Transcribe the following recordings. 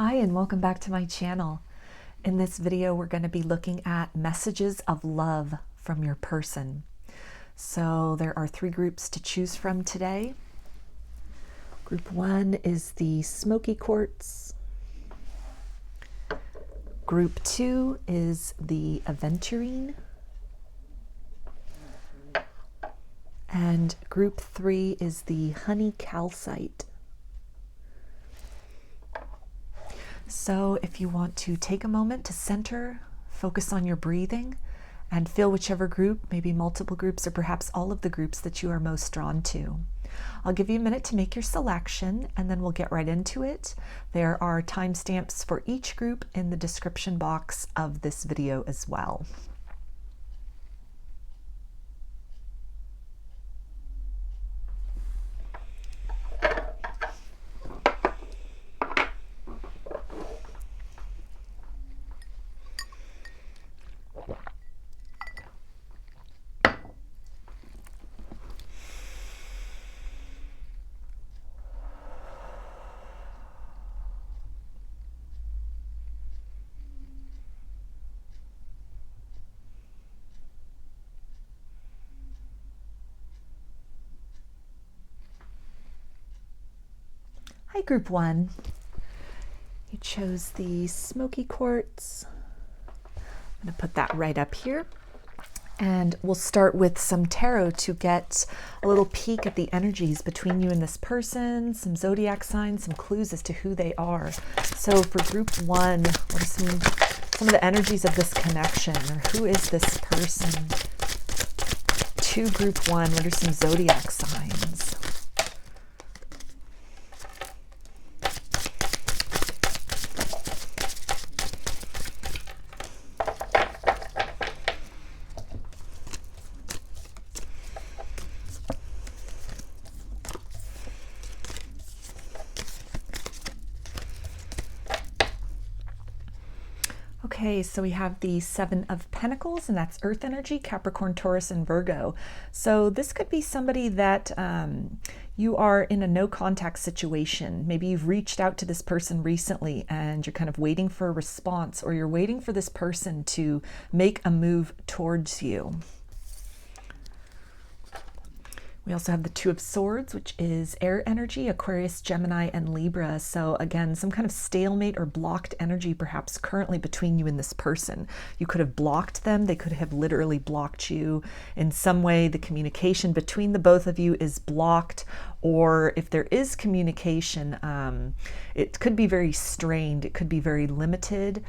Hi and welcome back to my channel. In this video we're going to be looking at messages of love from your person. So there are three groups to choose from today. Group 1 is the Smokey Quartz. Group 2 is the Aventurine. And Group 3 is the Honey Calcite. So if you want to take a moment to center, focus on your breathing, and feel whichever group, maybe multiple groups or perhaps all of the groups that you are most drawn to. I'll give you a minute to make your selection and then we'll get right into it. There are timestamps for each group in the description box of this video as well. Hi, Group 1. You chose the Smokey Quartz. I'm going to put that right up here. And we'll start with some tarot to get a little peek at the energies between you and this person, some zodiac signs, some clues as to who they are. So for Group 1, what are some of the energies of this connection, or who is this person? To Group 1, what are some zodiac signs? Okay, so we have the Seven of Pentacles, and that's Earth energy, Capricorn, Taurus, and Virgo. So this could be somebody that you are in a no contact situation. Maybe you've reached out to this person recently and you're kind of waiting for a response, or you're waiting for this person to make a move towards you. We also have the Two of Swords, which is air energy, Aquarius, Gemini, and Libra. So again, some kind of stalemate or blocked energy perhaps currently between you and this person. You could have blocked them. They could have literally blocked you. In some way, the communication between the both of you is blocked, or if there is communication, it could be very strained. It could be very limited.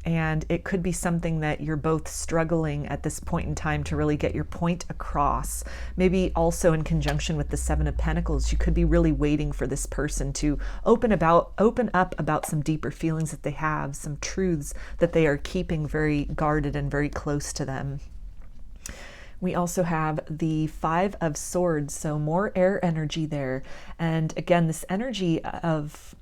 And it could be something that you're both struggling at this point in time to really get your point across. Maybe also in conjunction with the Seven of Pentacles, you could be really waiting for this person to open up about some deeper feelings that they have, some truths that they are keeping very guarded and very close to them. We also have the Five of Swords, so more air energy there. And again, this energy of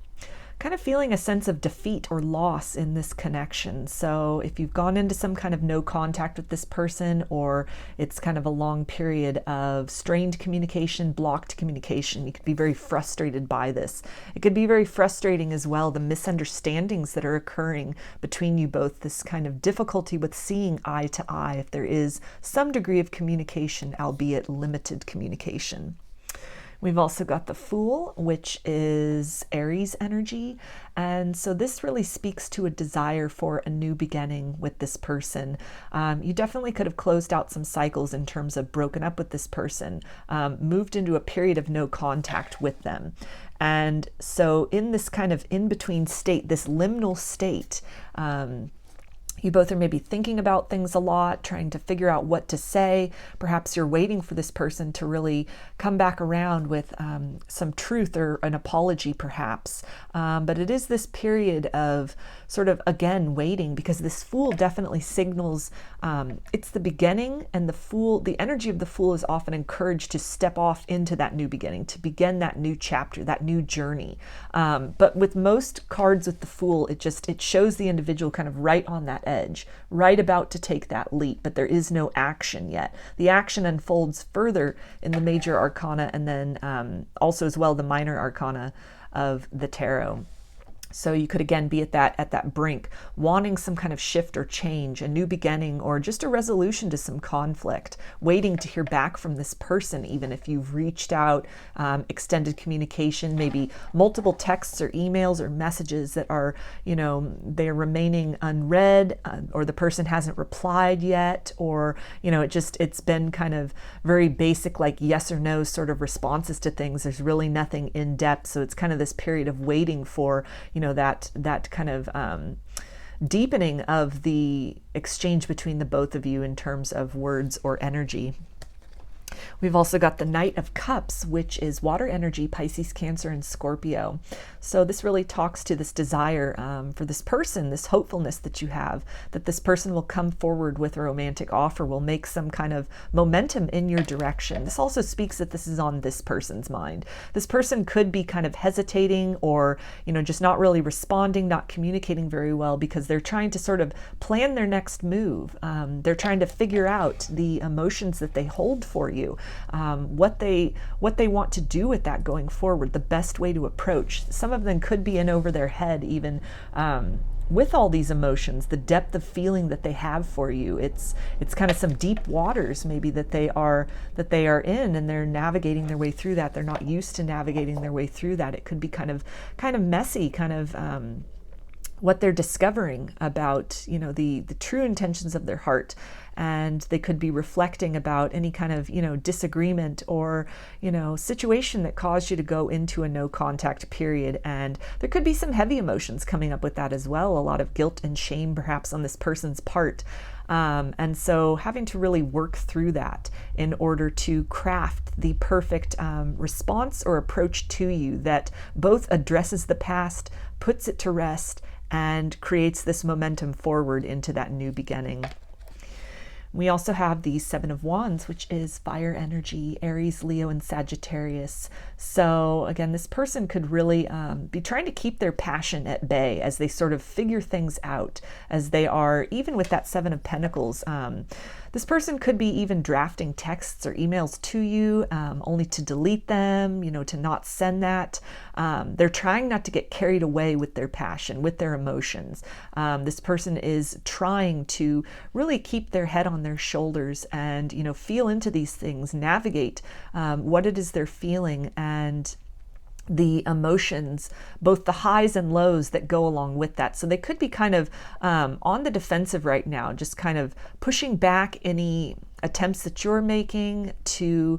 kind of feeling a sense of defeat or loss in this connection. So if you've gone into some kind of no contact with this person, or it's kind of a long period of strained communication, blocked communication, you could be very frustrated by this. It could be very frustrating as well, the misunderstandings that are occurring between you both, this kind of difficulty with seeing eye to eye if there is some degree of communication, albeit limited communication. We've also got the Fool, which is Aries energy. And so this really speaks to a desire for a new beginning with this person. You definitely could have closed out some cycles in terms of broken up with this person, moved into a period of no contact with them. And so in this kind of in-between state, this liminal state, you both are maybe thinking about things a lot, trying to figure out what to say. Perhaps you're waiting for this person to really come back around with some truth or an apology, perhaps. But it is this period of sort of, again, waiting, because this Fool definitely signals it's the beginning, and the energy of the Fool is often encouraged to step off into that new beginning, to begin that new chapter, that new journey. But with most cards with the Fool, it shows the individual kind of right on that edge, right about to take that leap, but there is no action yet. The action unfolds further in the major arcana, and then also as well the minor arcana of the tarot. So you could again be at that brink, wanting some kind of shift or change, a new beginning, or just a resolution to some conflict, waiting to hear back from this person, even if you've reached out, extended communication, maybe multiple texts or emails or messages that are, they're remaining unread, or the person hasn't replied yet, or, it's been kind of very basic, like yes or no sort of responses to things. There's really nothing in depth. So it's kind of this period of waiting for, that kind of deepening of the exchange between the both of you in terms of words or energy. We've also got the Knight of Cups, which is water energy, Pisces, Cancer, and Scorpio. So this really talks to this desire for this person, this hopefulness that you have, that this person will come forward with a romantic offer, will make some kind of momentum in your direction. This also speaks that this is on this person's mind. This person could be kind of hesitating or, just not really responding, not communicating very well because they're trying to sort of plan their next move. They're trying to figure out the emotions that they hold for you. What they want to do with that going forward, the best way to approach. Some of them could be in over their head even with all these emotions, the depth of feeling that they have for you. It's kind of some deep waters maybe that they are in, and they're navigating their way through that. They're not used to navigating their way through that. It could be kind of messy, kind of what they're discovering about, the true intentions of their heart. And they could be reflecting about any kind of, disagreement or, situation that caused you to go into a no contact period. And there could be some heavy emotions coming up with that as well. A lot of guilt and shame perhaps on this person's part. And so having to really work through that in order to craft the perfect response or approach to you that both addresses the past, puts it to rest, and creates this momentum forward into that new beginning. We also have the Seven of Wands, which is fire energy, Aries, Leo, and Sagittarius. So again, this person could really be trying to keep their passion at bay as they sort of figure things out, as they are, even with that Seven of Pentacles. This person could be even drafting texts or emails to you, only to delete them, to not send that. They're trying not to get carried away with their passion, with their emotions. This person is trying to really keep their head on their shoulders and, feel into these things, navigate what it is they're feeling and the emotions, both the highs and lows that go along with that. So they could be kind of on the defensive right now, just kind of pushing back any attempts that you're making to,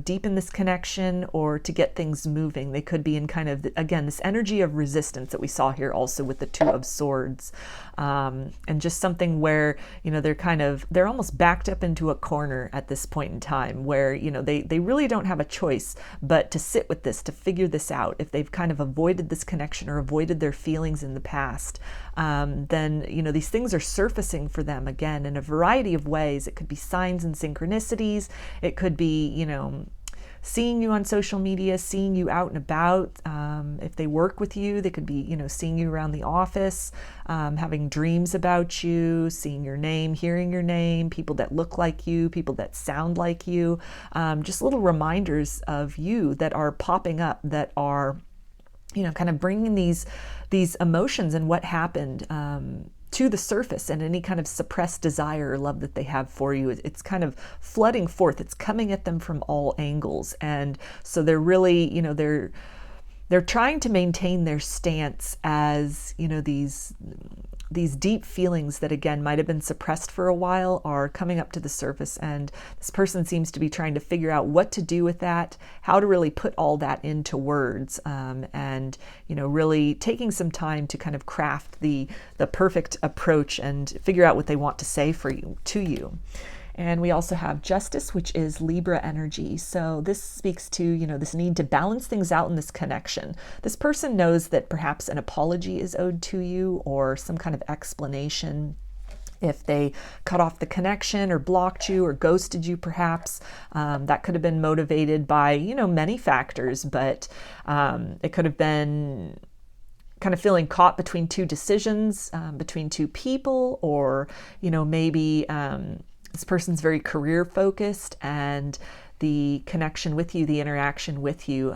deepen this connection or to get things moving. They could be in kind of, again, this energy of resistance that we saw here also with the Two of Swords. And just something where, they're almost backed up into a corner at this point in time where, they really don't have a choice but to sit with this, to figure this out. If they've kind of avoided this connection or avoided their feelings in the past, then, these things are surfacing for them again in a variety of ways. It could be signs and synchronicities. It could be, seeing you on social media, seeing you out and about. If they work with you, they could be, seeing you around the office, having dreams about you, seeing your name, hearing your name, people that look like you, people that sound like you, just little reminders of you that are popping up that are, kind of bringing these emotions and what happened to the surface, and any kind of suppressed desire or love that they have for you. It's kind of flooding forth. It's coming at them from all angles. And so they're really, they're trying to maintain their stance as, these deep feelings that again might have been suppressed for a while are coming up to the surface, and this person seems to be trying to figure out what to do with that, how to really put all that into words, and really taking some time to kind of craft the perfect approach and figure out what they want to say to you. And we also have Justice, which is Libra energy. So this speaks to, this need to balance things out in this connection. This person knows that perhaps an apology is owed to you or some kind of explanation. If they cut off the connection or blocked you or ghosted you, perhaps, that could have been motivated by, many factors, but it could have been kind of feeling caught between two decisions, between two people, or, maybe this person's very career focused and the connection with you, the interaction with you.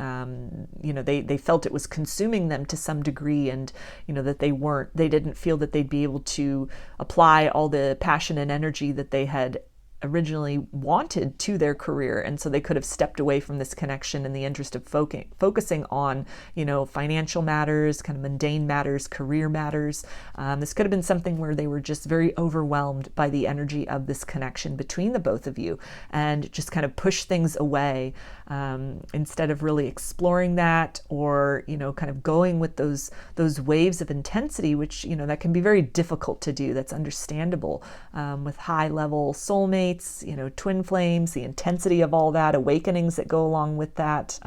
They felt it was consuming them to some degree, and that they didn't feel that they'd be able to apply all the passion and energy that they had originally wanted to their career. And so they could have stepped away from this connection in the interest of focusing on, financial matters, kind of mundane matters, career matters. This could have been something where they were just very overwhelmed by the energy of this connection between the both of you, and just kind of push things away instead of really exploring that, or, kind of going with those waves of intensity, which, that can be very difficult to do. That's understandable with high level soulmates, twin flames, the intensity of all that, awakenings that go along with that,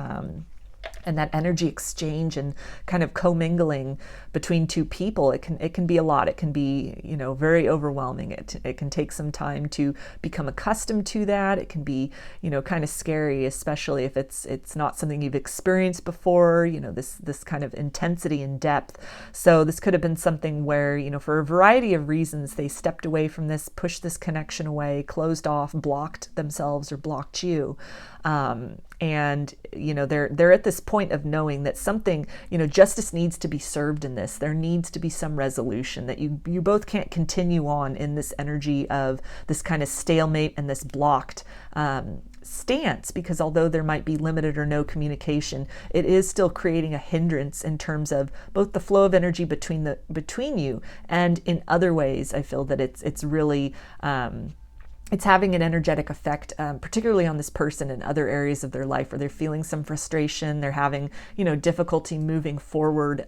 and that energy exchange and kind of commingling between two people. It can be a lot. It can be, very overwhelming. It can take some time to become accustomed to that. It can be, kind of scary, especially if it's not something you've experienced before, this kind of intensity and depth. So this could have been something where, for a variety of reasons, they stepped away from this, pushed this connection away, closed off, blocked themselves or blocked you. And they're at this point of knowing that something, justice needs to be served in this. There needs to be some resolution, that you both can't continue on in this energy of this kind of stalemate and this blocked stance, because although there might be limited or no communication, it is still creating a hindrance in terms of both the flow of energy between you, and in other ways I feel that it's really it's having an energetic effect, particularly on this person in other areas of their life where they're feeling some frustration, they're having, difficulty moving forward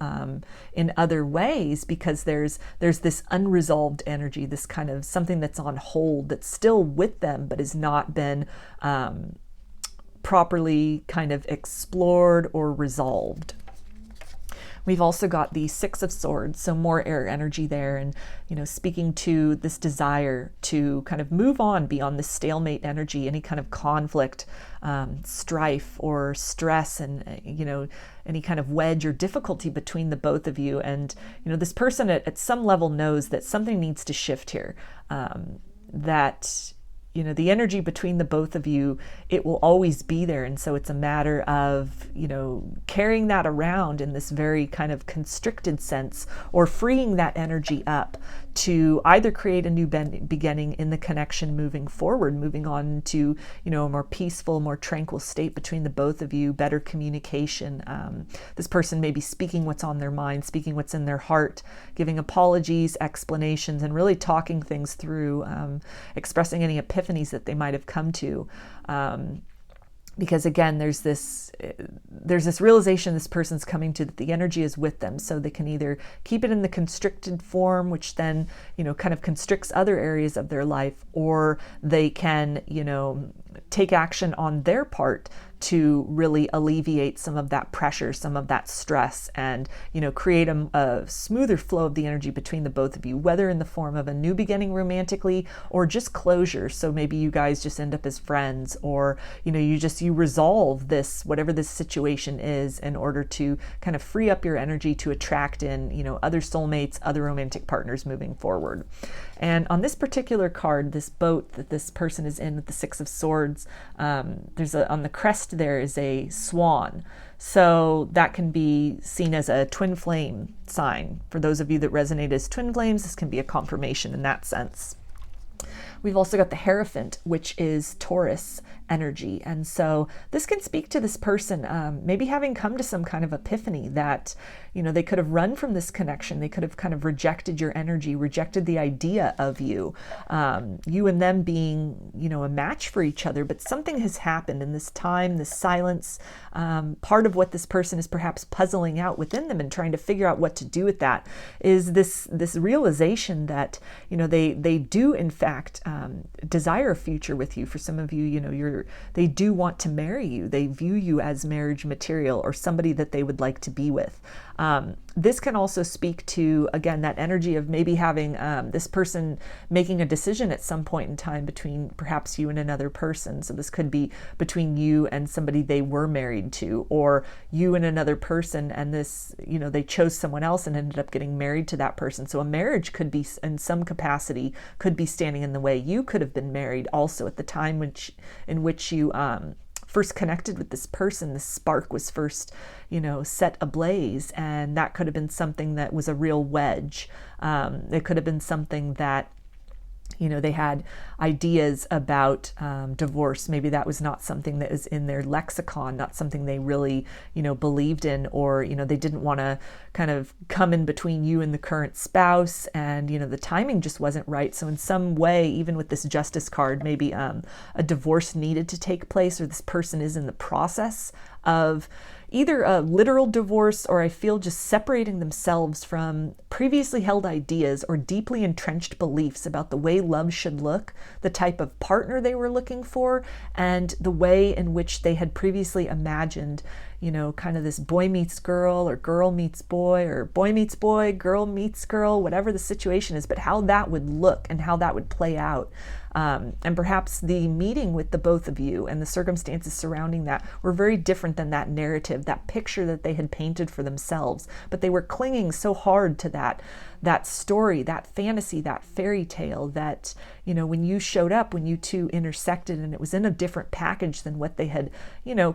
in other ways, because there's this unresolved energy, this kind of something that's on hold, that's still with them, but has not been properly kind of explored or resolved. We've also got the Six of Swords, so more air energy there, and speaking to this desire to kind of move on beyond the stalemate energy, any kind of conflict, strife or stress, and any kind of wedge or difficulty between the both of you. And this person at some level knows that something needs to shift here, that the energy between the both of you, it will always be there. And so it's a matter of, carrying that around in this very kind of constricted sense, or freeing that energy up to either create a new beginning in the connection moving forward, moving on to, a more peaceful, more tranquil state between the both of you, better communication. This person may be speaking what's on their mind, speaking what's in their heart, giving apologies, explanations, and really talking things through, expressing any epiphanies that they might have come to. Because again, there's this realization this person's coming to, that the energy is with them, so they can either keep it in the constricted form, which then, kind of constricts other areas of their life, or they can, take action on their part to really alleviate some of that pressure, some of that stress, and create a smoother flow of the energy between the both of you, whether in the form of a new beginning romantically, or just closure. So maybe you guys just end up as friends, or you resolve this, whatever this situation is, in order to kind of free up your energy to attract in other soulmates, other romantic partners moving forward. And on this particular card, this boat that this person is in with the Six of Swords, on the crest there is a swan. So that can be seen as a twin flame sign. For those of you that resonate as twin flames, this can be a confirmation in that sense. We've also got the Hierophant, which is Taurus energy. And so this can speak to this person maybe having come to some kind of epiphany that, they could have run from this connection. They could have kind of rejected your energy, rejected the idea of you, you and them being, a match for each other. But something has happened in this time, this silence. Part of what this person is perhaps puzzling out within them and trying to figure out what to do with that is this realization that, they do in fact desire a future with you. For some of you, they do want to marry you. They view you as marriage material, or somebody that they would like to be with. This can also speak to, again, that energy of maybe having this person making a decision at some point in time between perhaps you and another person. So this could be between you and somebody they were married to, or you and another person, and this, they chose someone else and ended up getting married to that person. So a marriage could be, in some capacity, could be standing in the way. you could have been married also at the time in which you first connected with this person. This spark was first, set ablaze, and that could have been something that was a real wedge. It could have been something that, they had ideas about divorce. Maybe that was not something that was in their lexicon, not something they really, believed in, or, they didn't want to kind of come in between you and the current spouse, and, the timing just wasn't right. So in some way, even with this Justice card, maybe a divorce needed to take place, or this person is in the process of either a literal divorce, or I feel just separating themselves from previously held ideas or deeply entrenched beliefs about the way love should look, the type of partner they were looking for, and the way in which they had previously imagined, kind of this boy meets girl, or girl meets boy, or boy meets boy, girl meets girl, whatever the situation is, but how that would look and how that would play out. And perhaps the meeting with the both of you and the circumstances surrounding that were very different than that narrative, that picture that they had painted for themselves. But they were clinging so hard to that story, that fantasy, that fairy tale, that, when you showed up, when you two intersected, and it was in a different package than what they had,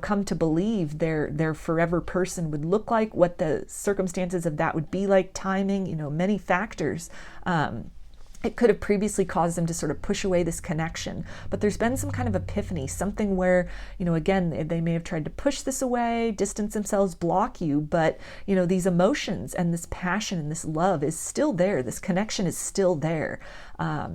come to believe their forever person would look like, what the circumstances of that would be like, timing, many factors. It could have previously caused them to sort of push away this connection, but there's been some kind of epiphany, something where, again, they may have tried to push this away, distance themselves, block you, but, these emotions and this passion and this love is still there. This connection is still there.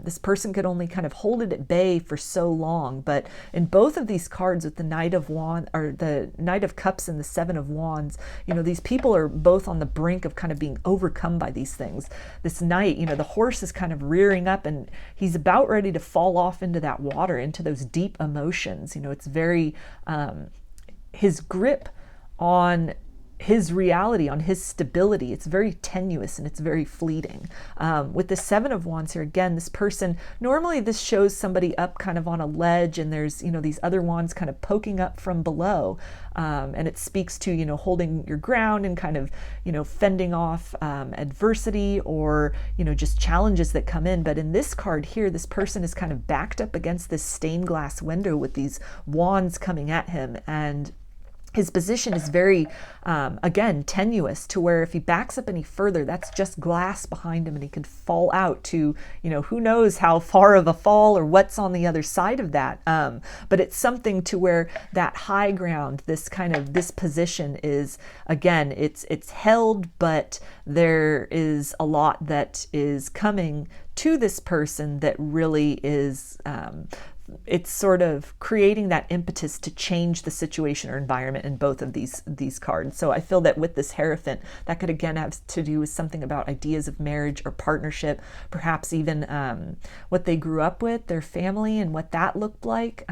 This person could only kind of hold it at bay for so long, but in both of these cards with the Knight of Wands, or the Knight of Cups and the Seven of Wands, these people are both on the brink of kind of being overcome by these things. This knight, the horse is kind of rearing up, and he's about ready to fall off into that water, into those deep emotions. It's very, his grip on his reality, on his stability, it's very tenuous and it's very fleeting. With the Seven of Wands here, again, this person, normally this shows somebody up kind of on a ledge, and there's, these other wands kind of poking up from below. And it speaks to, holding your ground and kind of, fending off adversity, or, just challenges that come in. But in this card here, this person is kind of backed up against this stained glass window with these wands coming at him, and his position is very, again, tenuous, to where if he backs up any further, that's just glass behind him, and he could fall out to, who knows how far of a fall or what's on the other side of that. But it's something to where that high ground, this position is, again, it's held, but there is a lot that is coming to this person that really is, it's sort of creating that impetus to change the situation or environment in both of these cards. So I feel that with this Hierophant, that could again have to do with something about ideas of marriage or partnership, perhaps even what they grew up with, their family, and what that looked like,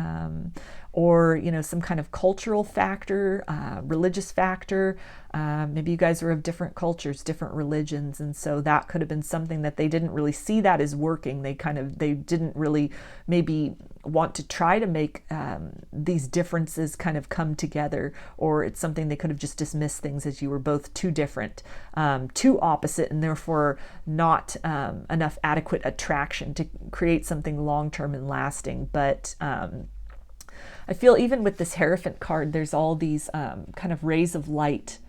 or some kind of cultural factor, religious factor. Maybe you guys were of different cultures, different religions, and so that could have been something that they didn't really see that as working. They didn't really maybe want to try to make these differences kind of come together, or it's something they could have just dismissed things as you were both too different, too opposite, and therefore not enough adequate attraction to create something long-term and lasting. But I feel even with this Hierophant card, there's all these kind of rays of light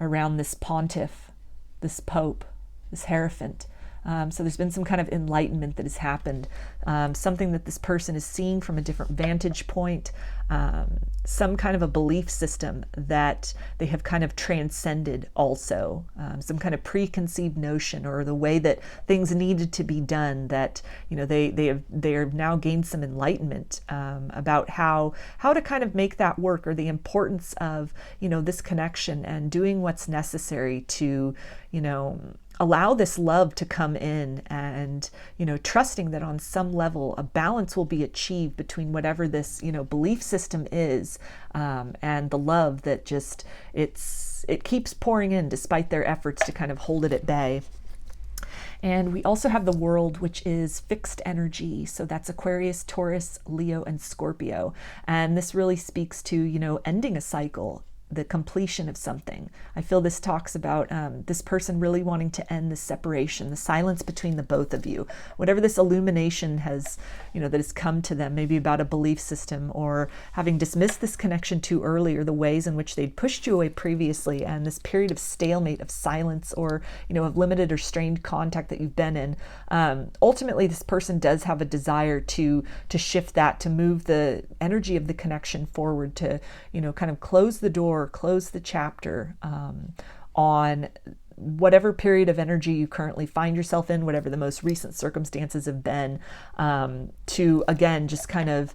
around this pontiff, this pope, this Hierophant. So there's been some kind of enlightenment that has happened, something that this person is seeing from a different vantage point, some kind of a belief system that they have kind of transcended also, some kind of preconceived notion, or the way that things needed to be done, that they have now gained some enlightenment about how to kind of make that work, or the importance of this connection and doing what's necessary to allow this love to come in, and trusting that on some level a balance will be achieved between whatever this belief system is, and the love that just it keeps pouring in despite their efforts to kind of hold it at bay. And we also have the World, which is fixed energy. So that's Aquarius, Taurus, Leo, and Scorpio. And this really speaks to, ending a cycle, the completion of something. I feel this talks about this person really wanting to end the separation, the silence between the both of you. Whatever this illumination has, that has come to them, maybe about a belief system, or having dismissed this connection too early, or the ways in which they'd pushed you away previously, and this period of stalemate, of silence, or, of limited or strained contact that you've been in. Ultimately, this person does have a desire to shift that, to move the energy of the connection forward, to, kind of close the door, close the chapter on whatever period of energy you currently find yourself in, whatever the most recent circumstances have been, to, again, just kind of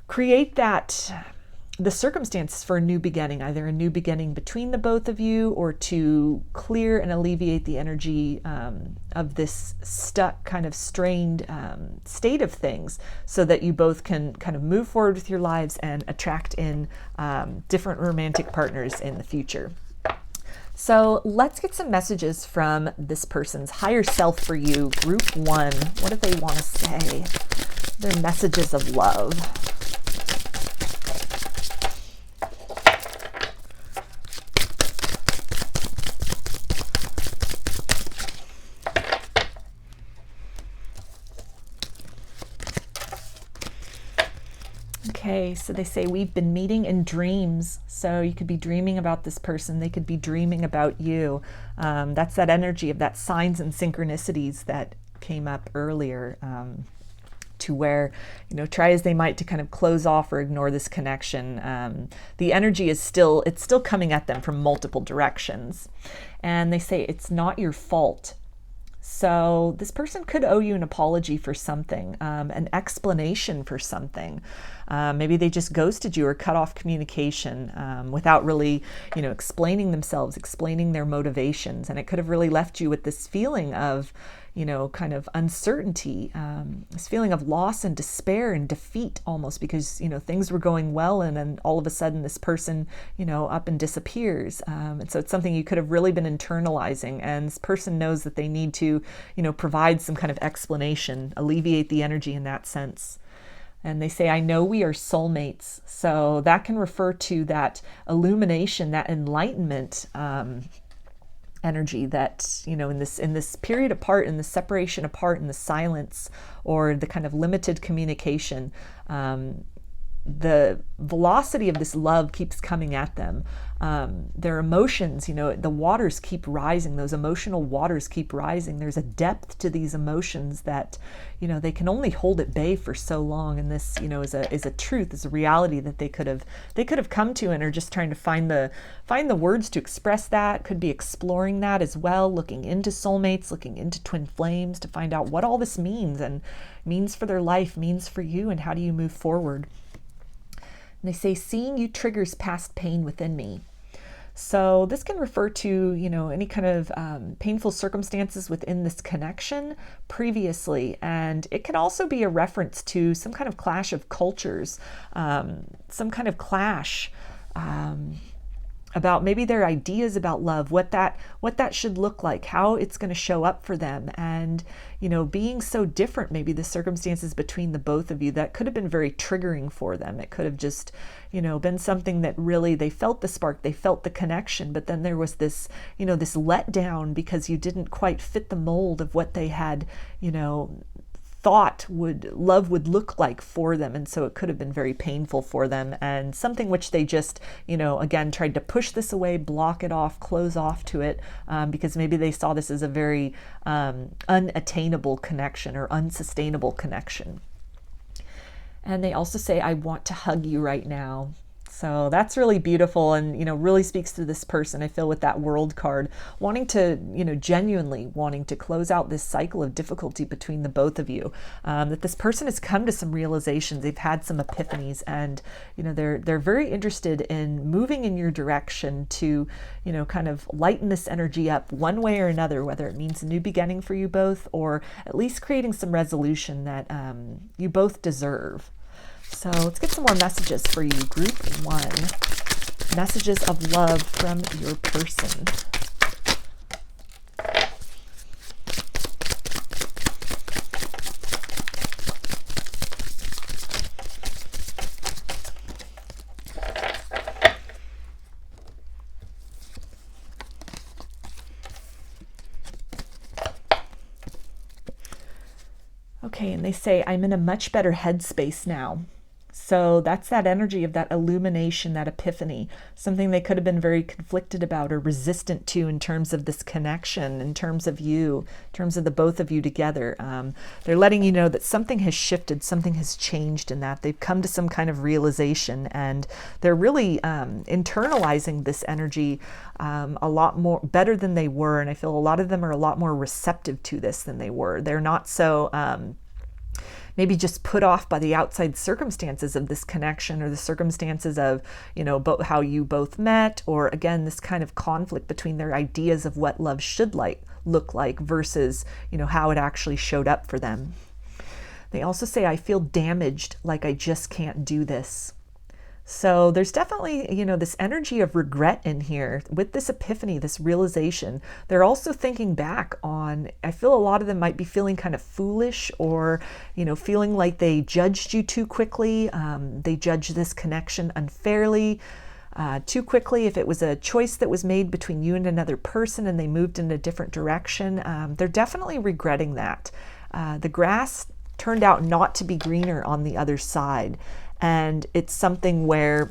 create the circumstances for a new beginning, either a new beginning between the both of you, or to clear and alleviate the energy of this stuck, kind of strained state of things, so that you both can kind of move forward with your lives and attract in different romantic partners in the future. So let's get some messages from this person's higher self for you, group 1. What do they want to say? Their messages of love. Okay, so they say, we've been meeting in dreams. So you could be dreaming about this person. They could be dreaming about you. That's that energy of that signs and synchronicities that came up earlier, to where, try as they might to kind of close off or ignore this connection. The energy is still coming at them from multiple directions. And they say, it's not your fault. So this person could owe you an apology for something, an explanation for something. Maybe they just ghosted you or cut off communication without really, explaining themselves, explaining their motivations. And it could have really left you with this feeling of, kind of uncertainty, this feeling of loss and despair and defeat almost, because, things were going well, and then all of a sudden this person, up and disappears. And so it's something you could have really been internalizing, and this person knows that they need to, provide some kind of explanation, alleviate the energy in that sense. And they say, I know we are soulmates. So that can refer to that illumination, that enlightenment, energy that, in this period apart, in the separation apart, in the silence, or the kind of limited communication, the velocity of this love keeps coming at them. Their emotions, the waters keep rising. Those emotional waters keep rising. There's a depth to these emotions that, they can only hold at bay for so long. And this, is a truth, is a reality that they could have come to, and are just trying to find the words to express that. Could be exploring that as well, looking into soulmates, looking into twin flames to find out what all this means, and means for their life, means for you, and how do you move forward. And they say, seeing you triggers past pain within me. So this can refer to, any kind of painful circumstances within this connection previously. And it can also be a reference to some kind of clash of cultures, some kind of clash about maybe their ideas about love, what that should look like, how it's going to show up for them. And, being so different, maybe the circumstances between the both of you, that could have been very triggering for them. It could have just, been something that really, they felt the spark, they felt the connection, but then there was this, this letdown because you didn't quite fit the mold of what they had, thought love would look like for them. And so it could have been very painful for them, and something which they just, again, tried to push this away, block it off, close off to it, because maybe they saw this as a very unattainable connection or unsustainable connection. And they also say, I want to hug you right now. So that's really beautiful, and, really speaks to this person, I feel, with that World card, wanting to, genuinely wanting to close out this cycle of difficulty between the both of you, that this person has come to some realizations, they've had some epiphanies, and, they're very interested in moving in your direction to, kind of lighten this energy up one way or another, whether it means a new beginning for you both, or at least creating some resolution that you both deserve. So let's get some more messages for you, group 1. Messages of love from your person. Okay, and they say, I'm in a much better headspace now. So that's that energy of that illumination, that epiphany, something they could have been very conflicted about or resistant to in terms of this connection, in terms of you, in terms of the both of you together. They're letting you know that something has shifted, something has changed in that. They've come to some kind of realization, and they're really internalizing this energy a lot more better than they were. And I feel a lot of them are a lot more receptive to this than they were. They're not so maybe just put off by the outside circumstances of this connection, or the circumstances of, how you both met, or again, this kind of conflict between their ideas of what love should look like versus, how it actually showed up for them. They also say, I feel damaged, like I just can't do this. So there's definitely, this energy of regret in here with this epiphany, this realization. They're also thinking back on, I feel a lot of them might be feeling kind of foolish, or, feeling like they judged you too quickly. They judged this connection unfairly, too quickly. If it was a choice that was made between you and another person and they moved in a different direction, they're definitely regretting that. The grass turned out not to be greener on the other side. And it's something where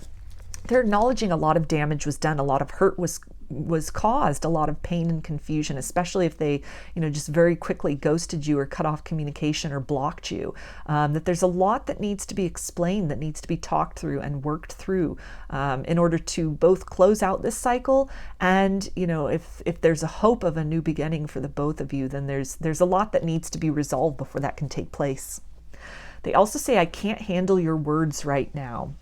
they're acknowledging a lot of damage was done, a lot of hurt was caused, a lot of pain and confusion, especially if they, just very quickly ghosted you or cut off communication or blocked you. That there's a lot that needs to be explained, that needs to be talked through and worked through in order to both close out this cycle. And, if there's a hope of a new beginning for the both of you, then there's a lot that needs to be resolved before that can take place. They also say, I can't handle your words right now.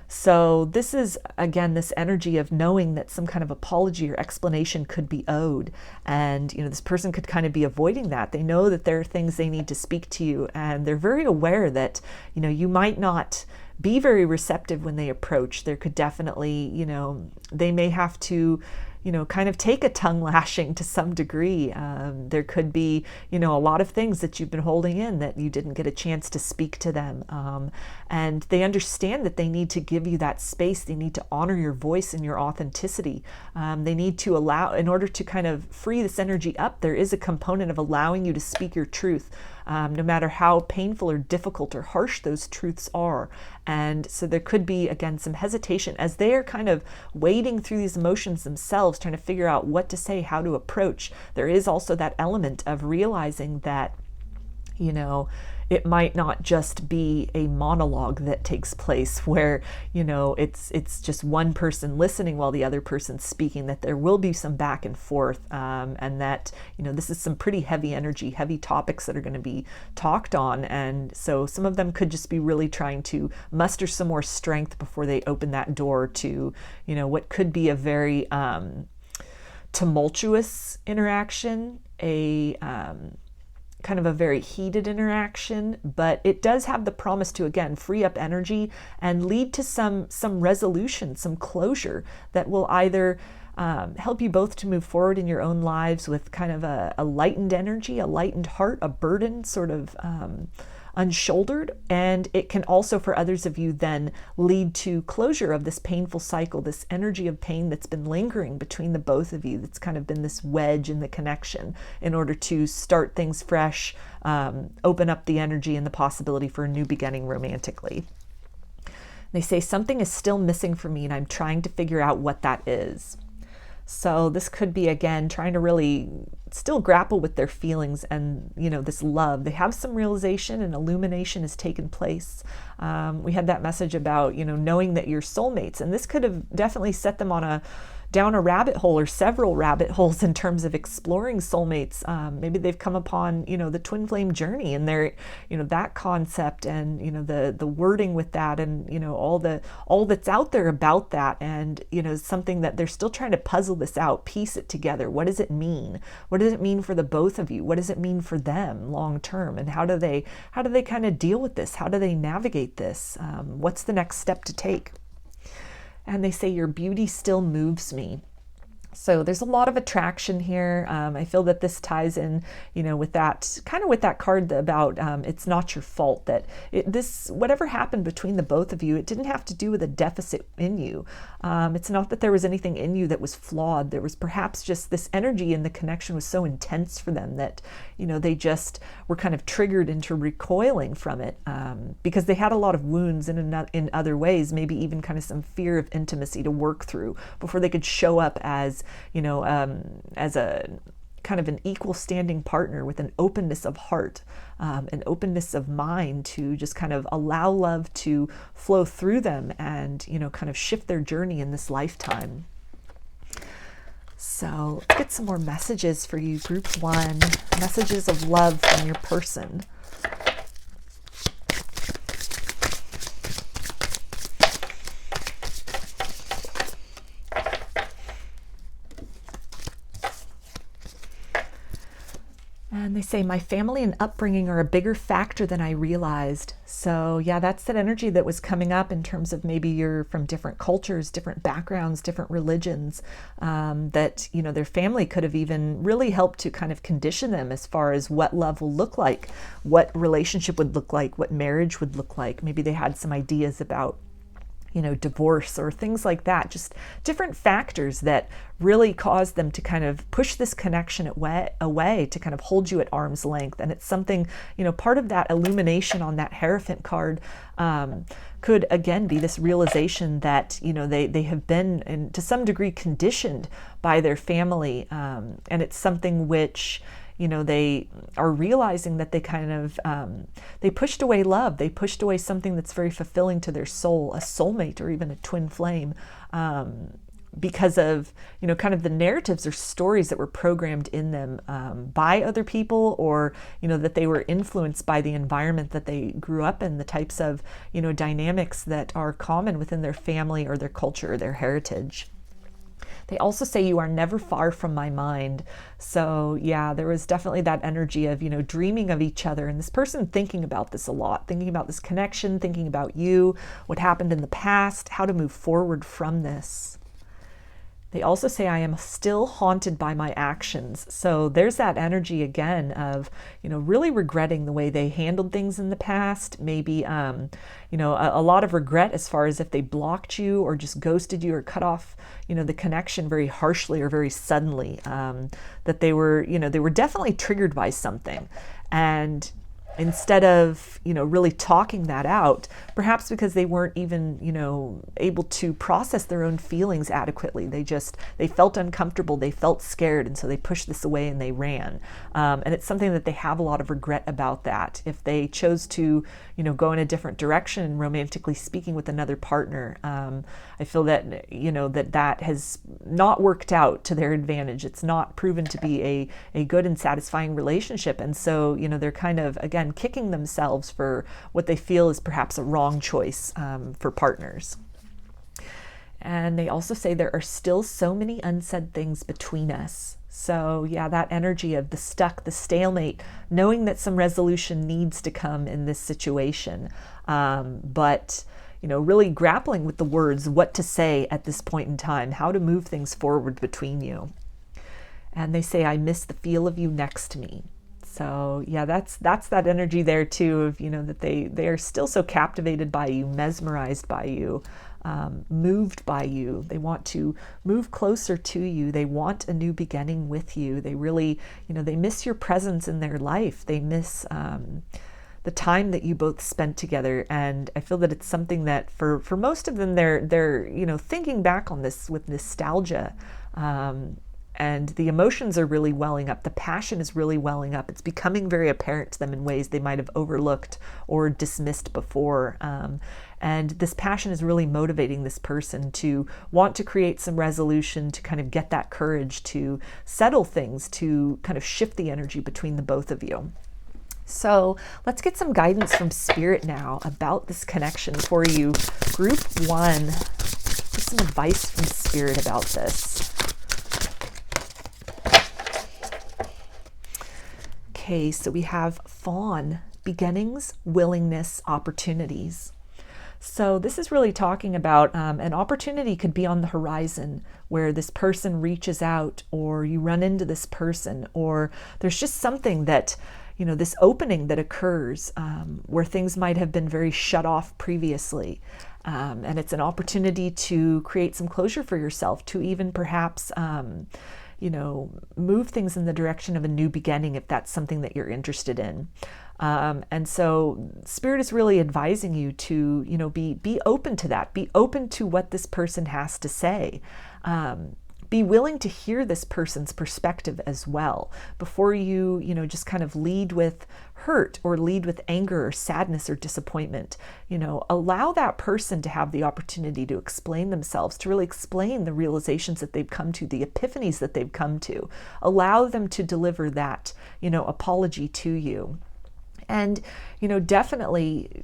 So this is, again, this energy of knowing that some kind of apology or explanation could be owed. And, this person could kind of be avoiding that. They know that there are things they need to speak to you. And they're very aware that, you might not be very receptive when they approach. There could definitely, they may have to, kind of take a tongue lashing to some degree. There could be, a lot of things that you've been holding in that you didn't get a chance to speak to them. And they understand that they need to give you that space. They need to honor your voice and your authenticity. They need to allow, in order to kind of free this energy up, there is a component of allowing you to speak your truth. No matter how painful or difficult or harsh those truths are. And so there could be, again, some hesitation as they are kind of wading through these emotions themselves, trying to figure out what to say, how to approach. There is also that element of realizing that, it might not just be a monologue that takes place where, it's just one person listening while the other person's speaking, that there will be some back and forth, and that, this is some pretty heavy energy, heavy topics that are going to be talked on. And so some of them could just be really trying to muster some more strength before they open that door to, what could be a very tumultuous interaction, kind of a very heated interaction, but it does have the promise to, again, free up energy and lead to some resolution, some closure that will either help you both to move forward in your own lives with kind of a lightened energy, a lightened heart, a burden sort of unshouldered. And it can also, for others of you, then lead to closure of this painful cycle, this energy of pain that's been lingering between the both of you, that's kind of been this wedge in the connection, in order to start things fresh, open up the energy and the possibility for a new beginning romantically. They say, something is still missing for me and I'm trying to figure out what that is. So this could be, again, trying to really still grapple with their feelings and, this love. They have some realization and illumination has taken place. We had that message about, knowing that you're soulmates, and this could have definitely set them on down a rabbit hole or several rabbit holes in terms of exploring soulmates. Maybe they've come upon, the twin flame journey and they're, that concept and, the wording with that and, all that's out there about that. And, something that they're still trying to puzzle this out, piece it together. What does it mean? What does it mean for the both of you? What does it mean for them long term? And how do they kind of deal with this? How do they navigate this? What's the next step to take? And they say, your beauty still moves me. So there's a lot of attraction here. I feel that this ties in, with that with that card about it's not your fault that whatever happened between the both of you, it didn't have to do with a deficit in you. It's not that there was anything in you that was flawed. There was perhaps just this energy, and the connection was so intense for them that, they just were kind of triggered into recoiling from it because they had a lot of wounds in other ways, maybe even kind of some fear of intimacy to work through before they could show up as as a kind of an equal standing partner with an openness of heart, an openness of mind to just kind of allow love to flow through them and, kind of shift their journey in this lifetime. So let's get some more messages for you, group 1, messages of love from your person. And they say, my family and upbringing are a bigger factor than I realized. So yeah, that's that energy that was coming up in terms of maybe you're from different cultures, different backgrounds, different religions, that, their family could have even really helped to kind of condition them as far as what love will look like, what relationship would look like, what marriage would look like. Maybe they had some ideas about divorce or things like that, just different factors that really caused them to kind of push this connection away to kind of hold you at arm's length. And it's something, part of that illumination on that Hierophant card could again be this realization that, they have been to some degree conditioned by their family. And it's something which, they are realizing that they kind of, they pushed away love. They pushed away something that's very fulfilling to their soul, a soulmate or even a twin flame, because of, kind of the narratives or stories that were programmed in them by other people, or, that they were influenced by the environment that they grew up in, the types of, dynamics that are common within their family or their culture or their heritage. They also say you are never far from my mind. So yeah, there was definitely that energy of, dreaming of each other, and this person thinking about this a lot, thinking about this connection, thinking about you, what happened in the past, how to move forward from this. They also say, I am still haunted by my actions. So there's that energy again of, really regretting the way they handled things in the past. Maybe, a lot of regret as far as if they blocked you or just ghosted you or cut off, the connection very harshly or very suddenly, that they were definitely triggered by something. And instead of, really talking that out, perhaps because they weren't even, able to process their own feelings adequately. They felt uncomfortable, they felt scared, and so they pushed this away and they ran. And it's something that they have a lot of regret about that. If they chose to, go in a different direction, romantically speaking, with another partner, I feel that, that has not worked out to their advantage. It's not proven to be a good and satisfying relationship. And so, they're kind of, again, kicking themselves for what they feel is perhaps a wrong choice for partners. And they also say there are still so many unsaid things between us. So yeah, that energy of the stuck, the stalemate, knowing that some resolution needs to come in this situation, but really grappling with the words, what to say at this point in time, how to move things forward between you. And they say, I miss the feel of you next to me. So yeah, that's that energy there too of, that they are still so captivated by you, mesmerized by you, moved by you. They want to move closer to you. They want a new beginning with you. They really, they miss your presence in their life. They miss the time that you both spent together. And I feel that it's something that for most of them, they're thinking back on this with nostalgia. And the emotions are really welling up. The passion is really welling up. It's becoming very apparent to them in ways they might have overlooked or dismissed before. And this passion is really motivating this person to want to create some resolution, to kind of get that courage to settle things, to kind of shift the energy between the both of you. So let's get some guidance from Spirit now about this connection for you. Group 1, get some advice from Spirit about this. Okay, so we have Fawn, beginnings, willingness, opportunities. So this is really talking about an opportunity could be on the horizon where this person reaches out, or you run into this person, or there's just something that, this opening that occurs where things might have been very shut off previously. And it's an opportunity to create some closure for yourself, to even perhaps, move things in the direction of a new beginning if that's something that you're interested in. And so Spirit is really advising you to, be open to that. Be open to what this person has to say. Be willing to hear this person's perspective as well before you, just kind of lead with hurt or lead with anger or sadness or disappointment. Allow that person to have the opportunity to explain themselves, to really explain the realizations that they've come to, the epiphanies that they've come to. Allow them to deliver that, apology to you. And, definitely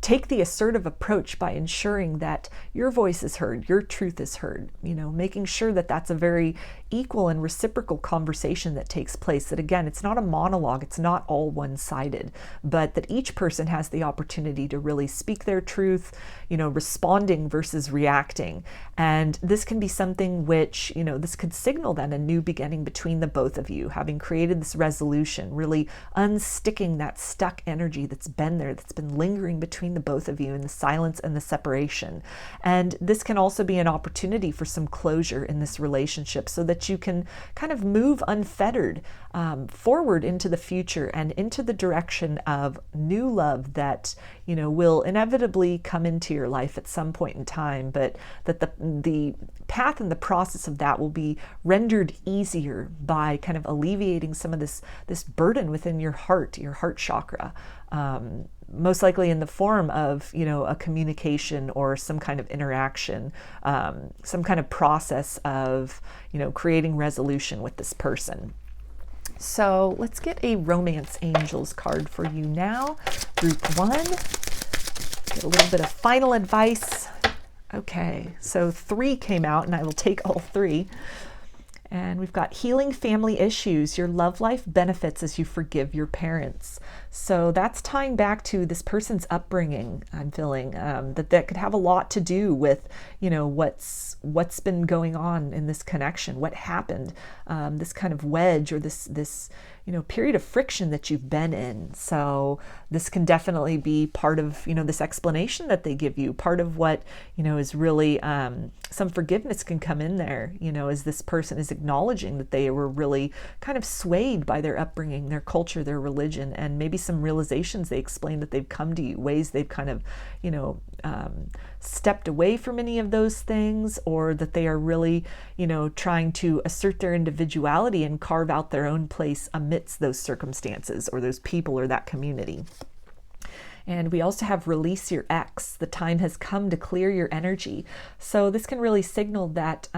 take the assertive approach by ensuring that your voice is heard, your truth is heard, making sure that that's a very equal and reciprocal conversation that takes place. That again, it's not a monologue, it's not all one-sided, but that each person has the opportunity to really speak their truth, responding versus reacting. And this can be something which, this could signal then a new beginning between the both of you, having created this resolution, really unsticking that stuck energy that's been there, that's been lingering between the both of you in the silence and the separation. And this can also be an opportunity for some closure in this relationship so that you can kind of move unfettered forward into the future and into the direction of new love that, will inevitably come into your life at some point in time, but that the path and the process of that will be rendered easier by kind of alleviating some of this burden within your heart chakra. Most likely in the form of, a communication or some kind of interaction, some kind of process of, creating resolution with this person. So let's get a Romance Angels card for you now. Group 1. Get a little bit of final advice. Okay, so 3 came out, and I will take all 3. And we've got healing family issues. Your love life benefits as you forgive your parents. So that's tying back to this person's upbringing. I'm feeling that could have a lot to do with, what's been going on in this connection, what happened, this kind of wedge or this period of friction that you've been in. So this can definitely be part of, this explanation that they give you, part of what, is really some forgiveness can come in there, as this person is acknowledging that they were really kind of swayed by their upbringing, their culture, their religion, and maybe some realizations they explain that they've come to you, ways they've kind of, stepped away from any of those things, or that they are really, trying to assert their individuality and carve out their own place amidst those circumstances or those people or that community. And we also have release your ex. The time has come to clear your energy. So this can really signal that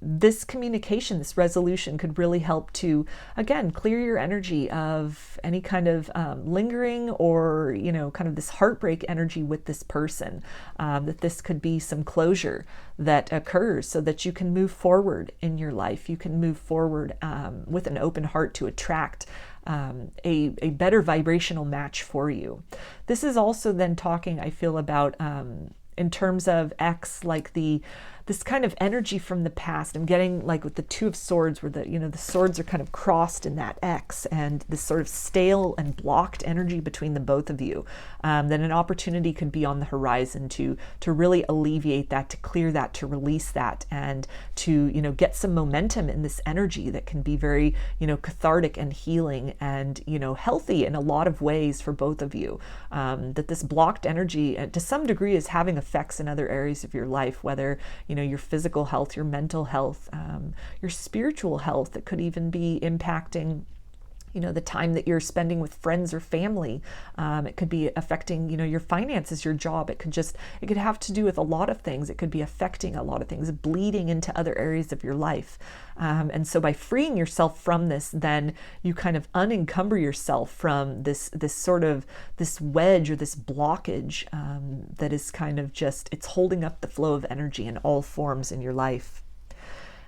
this communication, this resolution could really help to, again, clear your energy of any kind of lingering or, kind of this heartbreak energy with this person, that this could be some closure that occurs so that you can move forward in your life. You can move forward with an open heart to attract a better vibrational match for you. This is also then talking, I feel, about in terms of X, like this kind of energy from the past. I'm getting like with the Two of Swords, where the swords are kind of crossed in that X, and this sort of stale and blocked energy between the both of you. Then an opportunity could be on the horizon to really alleviate that, to clear that, to release that, and to get some momentum in this energy that can be very cathartic and healing and healthy in a lot of ways for both of you. That this blocked energy to some degree is having effects in other areas of your life, whether your physical health, your mental health, your spiritual health. It could even be impacting the time that you're spending with friends or family. It could be affecting, your finances, your job. It could have to do with a lot of things. It could be affecting a lot of things, bleeding into other areas of your life. And so by freeing yourself from this, then you kind of unencumber yourself from this wedge or this blockage that is kind of it's holding up the flow of energy in all forms in your life.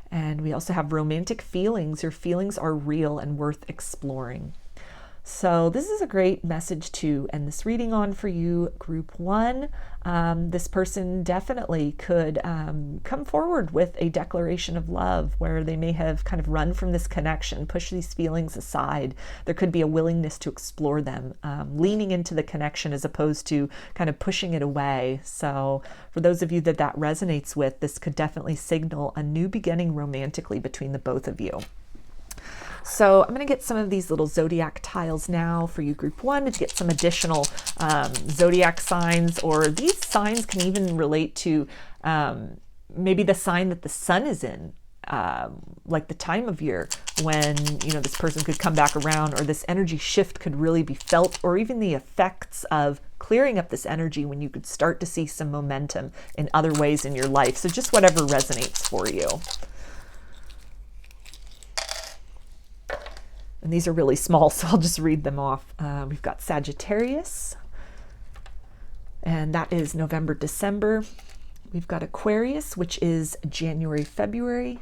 And we also have romantic feelings. Your feelings are real and worth exploring. So this is a great message to end this reading on for you, Group 1. This person definitely could come forward with a declaration of love where they may have kind of run from this connection, pushed these feelings aside. There could be a willingness to explore them, leaning into the connection as opposed to kind of pushing it away. So for those of you that that resonates with, this could definitely signal a new beginning romantically between the both of you. So I'm going to get some of these little zodiac tiles now for you, Group 1, to get some additional zodiac signs, or these signs can even relate to maybe the sign that the sun is in, like the time of year when, you know, this person could come back around, or this energy shift could really be felt, or even the effects of clearing up this energy when you could start to see some momentum in other ways in your life. So just whatever resonates for you. And these are really small, so I'll just read them off. We've got Sagittarius, and that is November, December. We've got Aquarius, which is January, February.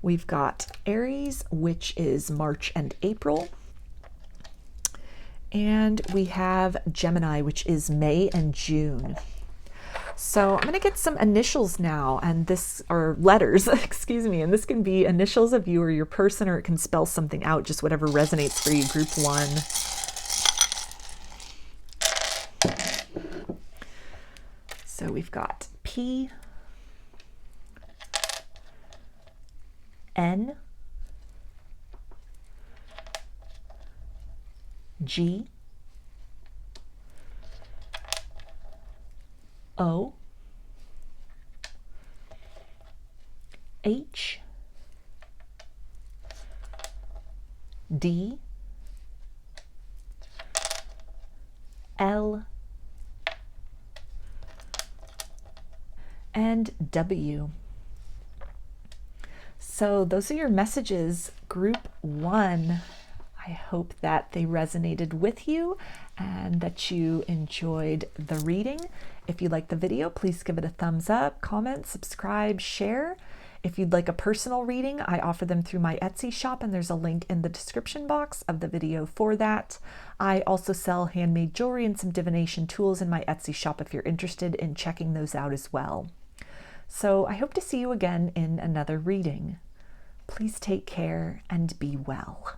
We've got Aries, which is March and April. And we have Gemini, which is May and June. So I'm going to get some initials now, and this are letters, excuse me, and this can be initials of you or your person, or it can spell something out, just whatever resonates for you, Group 1. So we've got P, N, G, O, H, D, L, and W. So those are your messages, Group 1. I hope that they resonated with you and that you enjoyed the reading. If you liked the video, please give it a thumbs up, comment, subscribe, share. If you'd like a personal reading, I offer them through my Etsy shop, and there's a link in the description box of the video for that. I also sell handmade jewelry and some divination tools in my Etsy shop if you're interested in checking those out as well. So I hope to see you again in another reading. Please take care and be well.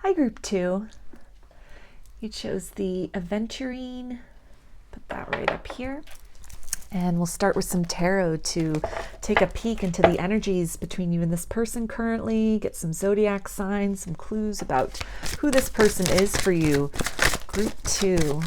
Hi, group 2. You chose the Aventurine. Put that right up here. And we'll start with some tarot to take a peek into the energies between you and this person currently, get some zodiac signs, some clues about who this person is for you. Group 2.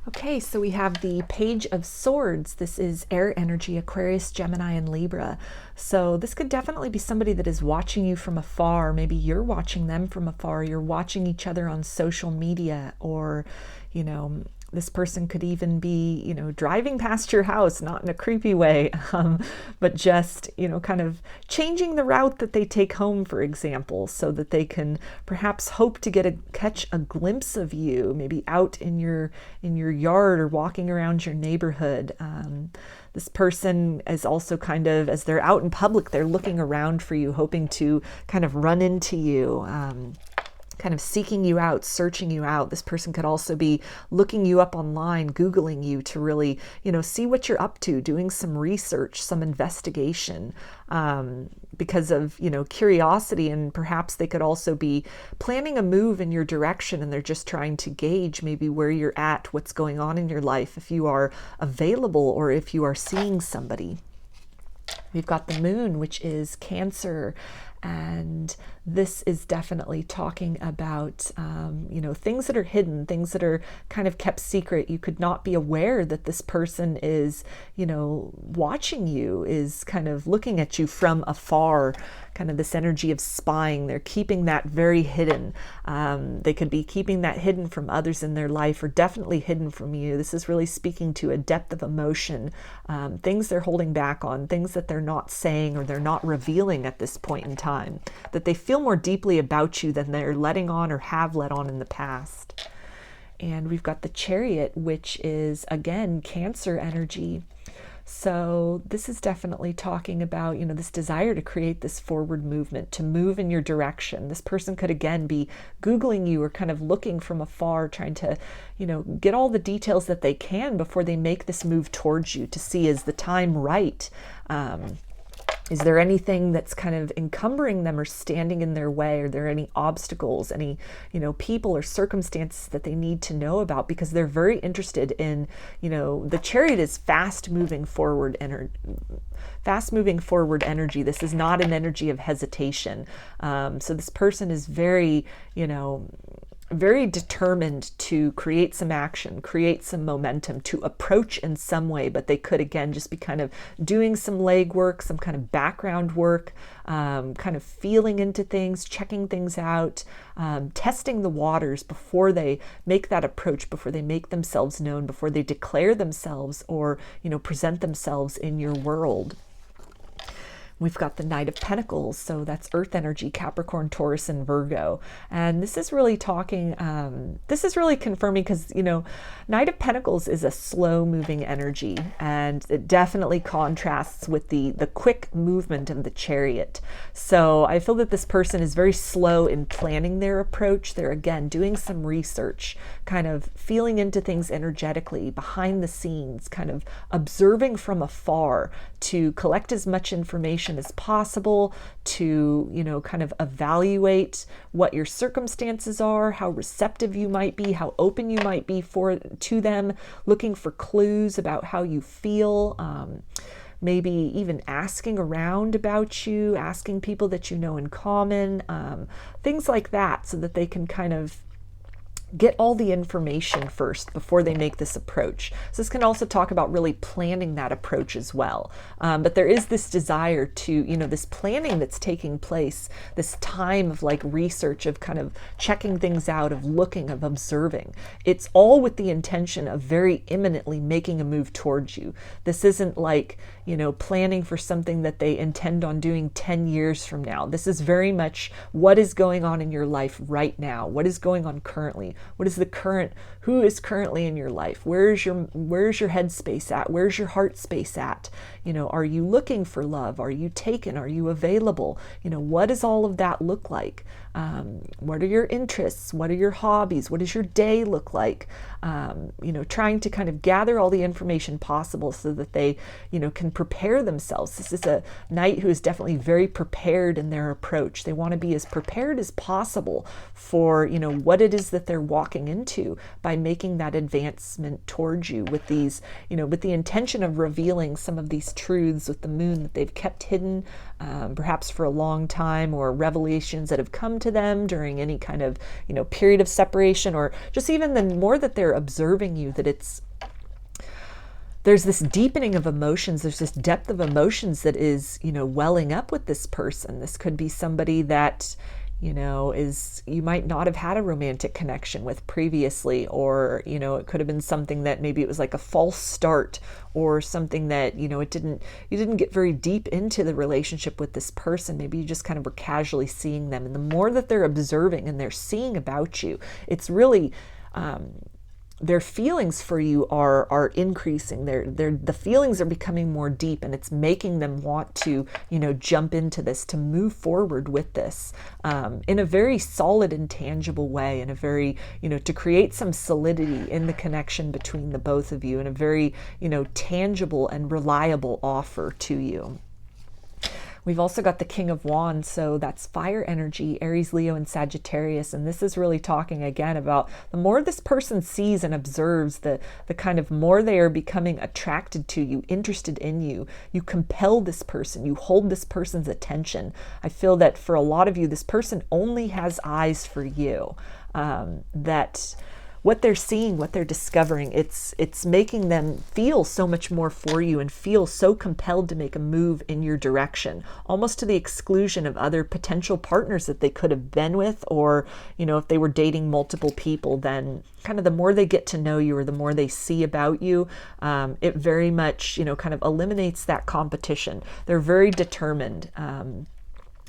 Okay, so we have the Page of Swords. This is air energy, Aquarius, Gemini, and Libra. So this could definitely be somebody that is watching you from afar. Maybe you're watching them from afar. You're watching each other on social media, or, you know, this person could even be, you know, driving past your house, not in a creepy way, but just, you know, kind of changing the route that they take home, for example, so that they can perhaps hope to catch a glimpse of you, maybe out in your yard or walking around your neighborhood. This person is also kind of, as they're out in public, they're looking around for you, hoping to kind of run into you. Kind of seeking you out, searching you out. This person could also be looking you up online, Googling you to really, you know, see what you're up to, doing some research, some investigation, because of, you know, curiosity. And perhaps they could also be planning a move in your direction, and they're just trying to gauge maybe where you're at, what's going on in your life, if you are available or if you are seeing somebody. We've got the Moon, which is Cancer. And this is definitely talking about, you know, things that are hidden, things that are kind of kept secret. You could not be aware that this person is, you know, watching you, is kind of looking at you from afar, kind of this energy of spying. They're keeping that very hidden. They could be keeping that hidden from others in their life, or definitely hidden from you. This is really speaking to a depth of emotion, things they're holding back on, things that they're not saying or they're not revealing at this point in time, that they feel more deeply about you than they're letting on or have let on in the past. And we've got the Chariot, which is, again, Cancer energy. So this is definitely talking about, you know, this desire to create this forward movement, to move in your direction. This person could, again, be Googling you or kind of looking from afar, trying to, you know, get all the details that they can before they make this move towards you, to see, is the time right? Is there anything that's kind of encumbering them or standing in their way? Are there any obstacles, any, you know, people or circumstances that they need to know about? Because they're very interested in, you know, the Chariot is fast moving forward energy. This is not an energy of hesitation. So this person is very, you know, very determined to create some action, create some momentum, to approach in some way, but they could, again, just be kind of doing some legwork, some kind of background work, kind of feeling into things, checking things out, testing the waters before they make that approach, before they make themselves known, before they declare themselves or, you know, present themselves in your world. We've got the Knight of Pentacles, so that's earth energy, Capricorn, Taurus, and Virgo. And this is really talking, this is really confirming, because, you know, Knight of Pentacles is a slow-moving energy, and it definitely contrasts with the quick movement of the Chariot. So I feel that this person is very slow in planning their approach. They're, again, doing some research, kind of feeling into things energetically, behind the scenes, kind of observing from afar to collect as much information as possible, to, you know, kind of evaluate what your circumstances are, how receptive you might be, how open you might be to them, looking for clues about how you feel, maybe even asking around about you, asking people that you know in common, things like that, so that they can kind of get all the information first before they make this approach. So this can also talk about really planning that approach as well. But there is this desire to, you know, this planning that's taking place, this time of like research, of kind of checking things out, of looking, of observing. It's all with the intention of very imminently making a move towards you. This isn't like, you know, planning for something that they intend on doing 10 years from now. This is very much what is going on in your life right now. What is going on currently? What is the current, who is currently in your life? Where's your headspace at? Where's your heart space at? You know, are you looking for love? Are you taken? Are you available? You know, what does all of that look like? What are your interests? What are your hobbies? What does your day look like? You know, trying to kind of gather all the information possible so that they, you know, can prepare themselves. This is a knight who is definitely very prepared in their approach. They want to be as prepared as possible for, you know, what it is that they're walking into by making that advancement towards you with these, you know, with the intention of revealing some of these truths with the moon that they've kept hidden, perhaps for a long time, or revelations that have come to them during any kind of, you know, period of separation, or just even the more that they're observing you, that there's this deepening of emotions, there's this depth of emotions that is, you know, welling up with this person. This could be somebody that, you know, you might not have had a romantic connection with previously, or, you know, it could have been something that maybe it was like a false start, or something that, you know, you didn't get very deep into the relationship with this person. Maybe you just kind of were casually seeing them. And the more that they're observing and they're seeing about you, it's really, their feelings for you are increasing. The feelings are becoming more deep, and it's making them want to, you know, jump into this, to move forward with this in a very solid and tangible way, in a very, you know, to create some solidity in the connection between the both of you, in a very, you know, tangible and reliable offer to you. We've also got the King of Wands, so that's fire energy, Aries, Leo, and Sagittarius. And this is really talking again about the more this person sees and observes, the kind of more they are becoming attracted to you, interested in you. You compel this person, you hold this person's attention. I feel that for a lot of you, this person only has eyes for you. That what they're seeing, what they're discovering, it's making them feel so much more for you and feel so compelled to make a move in your direction, almost to the exclusion of other potential partners that they could have been with, or, you know, if they were dating multiple people, then kind of the more they get to know you, or the more they see about you, it very much, you know, kind of eliminates that competition. They're very determined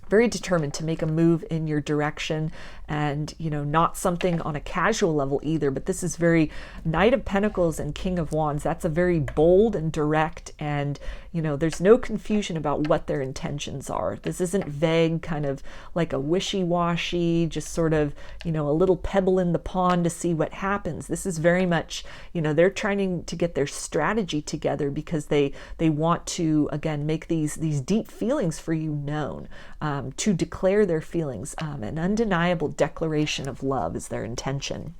to make a move in your direction, and, you know, not something on a casual level either, but this is very Knight of Pentacles and King of Wands. That's a very bold and direct, and, you know, there's no confusion about what their intentions are. This isn't vague, kind of like a wishy-washy, just sort of, you know, a little pebble in the pond to see what happens. This is very much, you know, they're trying to get their strategy together because they want to, again, make these deep feelings for you known, to declare their feelings. An undeniable declaration of love is their intention.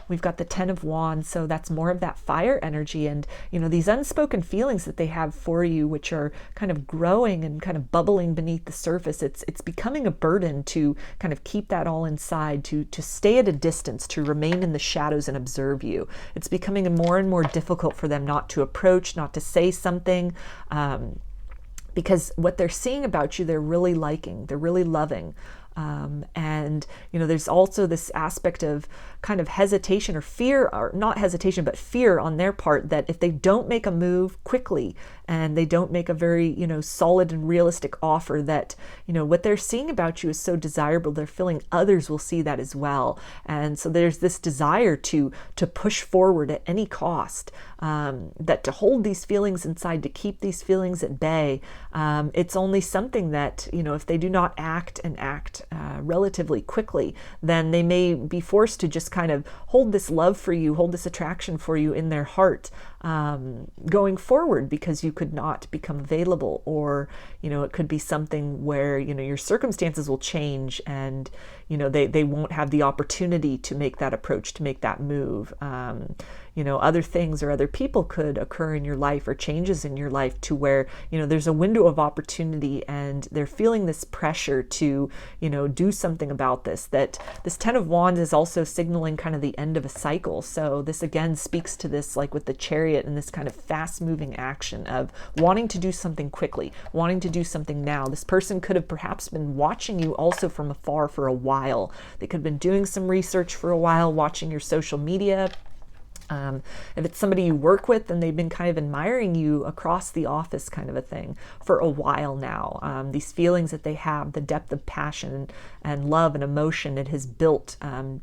We've got the Ten of Wands, so that's more of that fire energy, and, you know, these unspoken feelings that they have for you, which are kind of growing and kind of bubbling beneath the surface. It's becoming a burden to kind of keep that all inside, to stay at a distance, to remain in the shadows and observe you. It's becoming more and more difficult for them not to approach, not to say something, because what they're seeing about you, they're really liking, they're really loving. And, you know, there's also this aspect of kind of hesitation or fear, or not hesitation, but fear on their part, that if they don't make a move quickly and they don't make a very, you know, solid and realistic offer, that, you know, what they're seeing about you is so desirable, they're feeling others will see that as well. And so there's this desire to push forward at any cost, that to hold these feelings inside, to keep these feelings at bay, it's only something that, you know, if they do not act relatively quickly, then they may be forced to just kind of hold this love for you, hold this attraction for you in their heart, going forward because you could not become available, or, it could be something where, your circumstances will change and, they won't have the opportunity to make that approach, to make that move. Other things or other people could occur in your life, or changes in your life, to where, there's a window of opportunity and they're feeling this pressure to, do something about this. That this 10 of Wands is also signaling kind of the end of a cycle. So this again speaks to this, like with the Chariot, and this kind of fast moving action of wanting to do something quickly, wanting to do something now. This person could have perhaps been watching you also from afar for a while. They could have been doing some research for a while, watching your social media. If it's somebody you work with, then they've been kind of admiring you across the office, kind of a thing, for a while now. These feelings that they have, the depth of passion and love and emotion it has built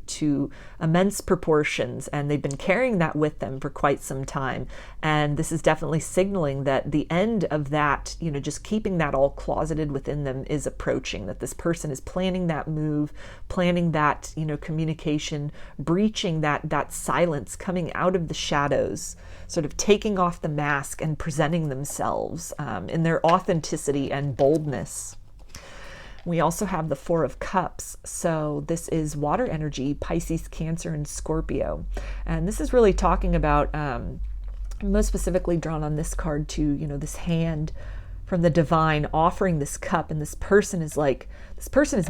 to immense proportions, and they've been carrying that with them for quite some time. And this is definitely signaling that the end of that, just keeping that all closeted within them is approaching, that this person is planning that move, planning that, communication, breaching that silence, coming out of the shadows, sort of taking off the mask and presenting themselves in their authenticity and boldness. We also have the Four of Cups. So this is water energy, Pisces, Cancer, and Scorpio. And this is really talking about, most specifically drawn on this card to, this hand from the divine offering this cup, and this person is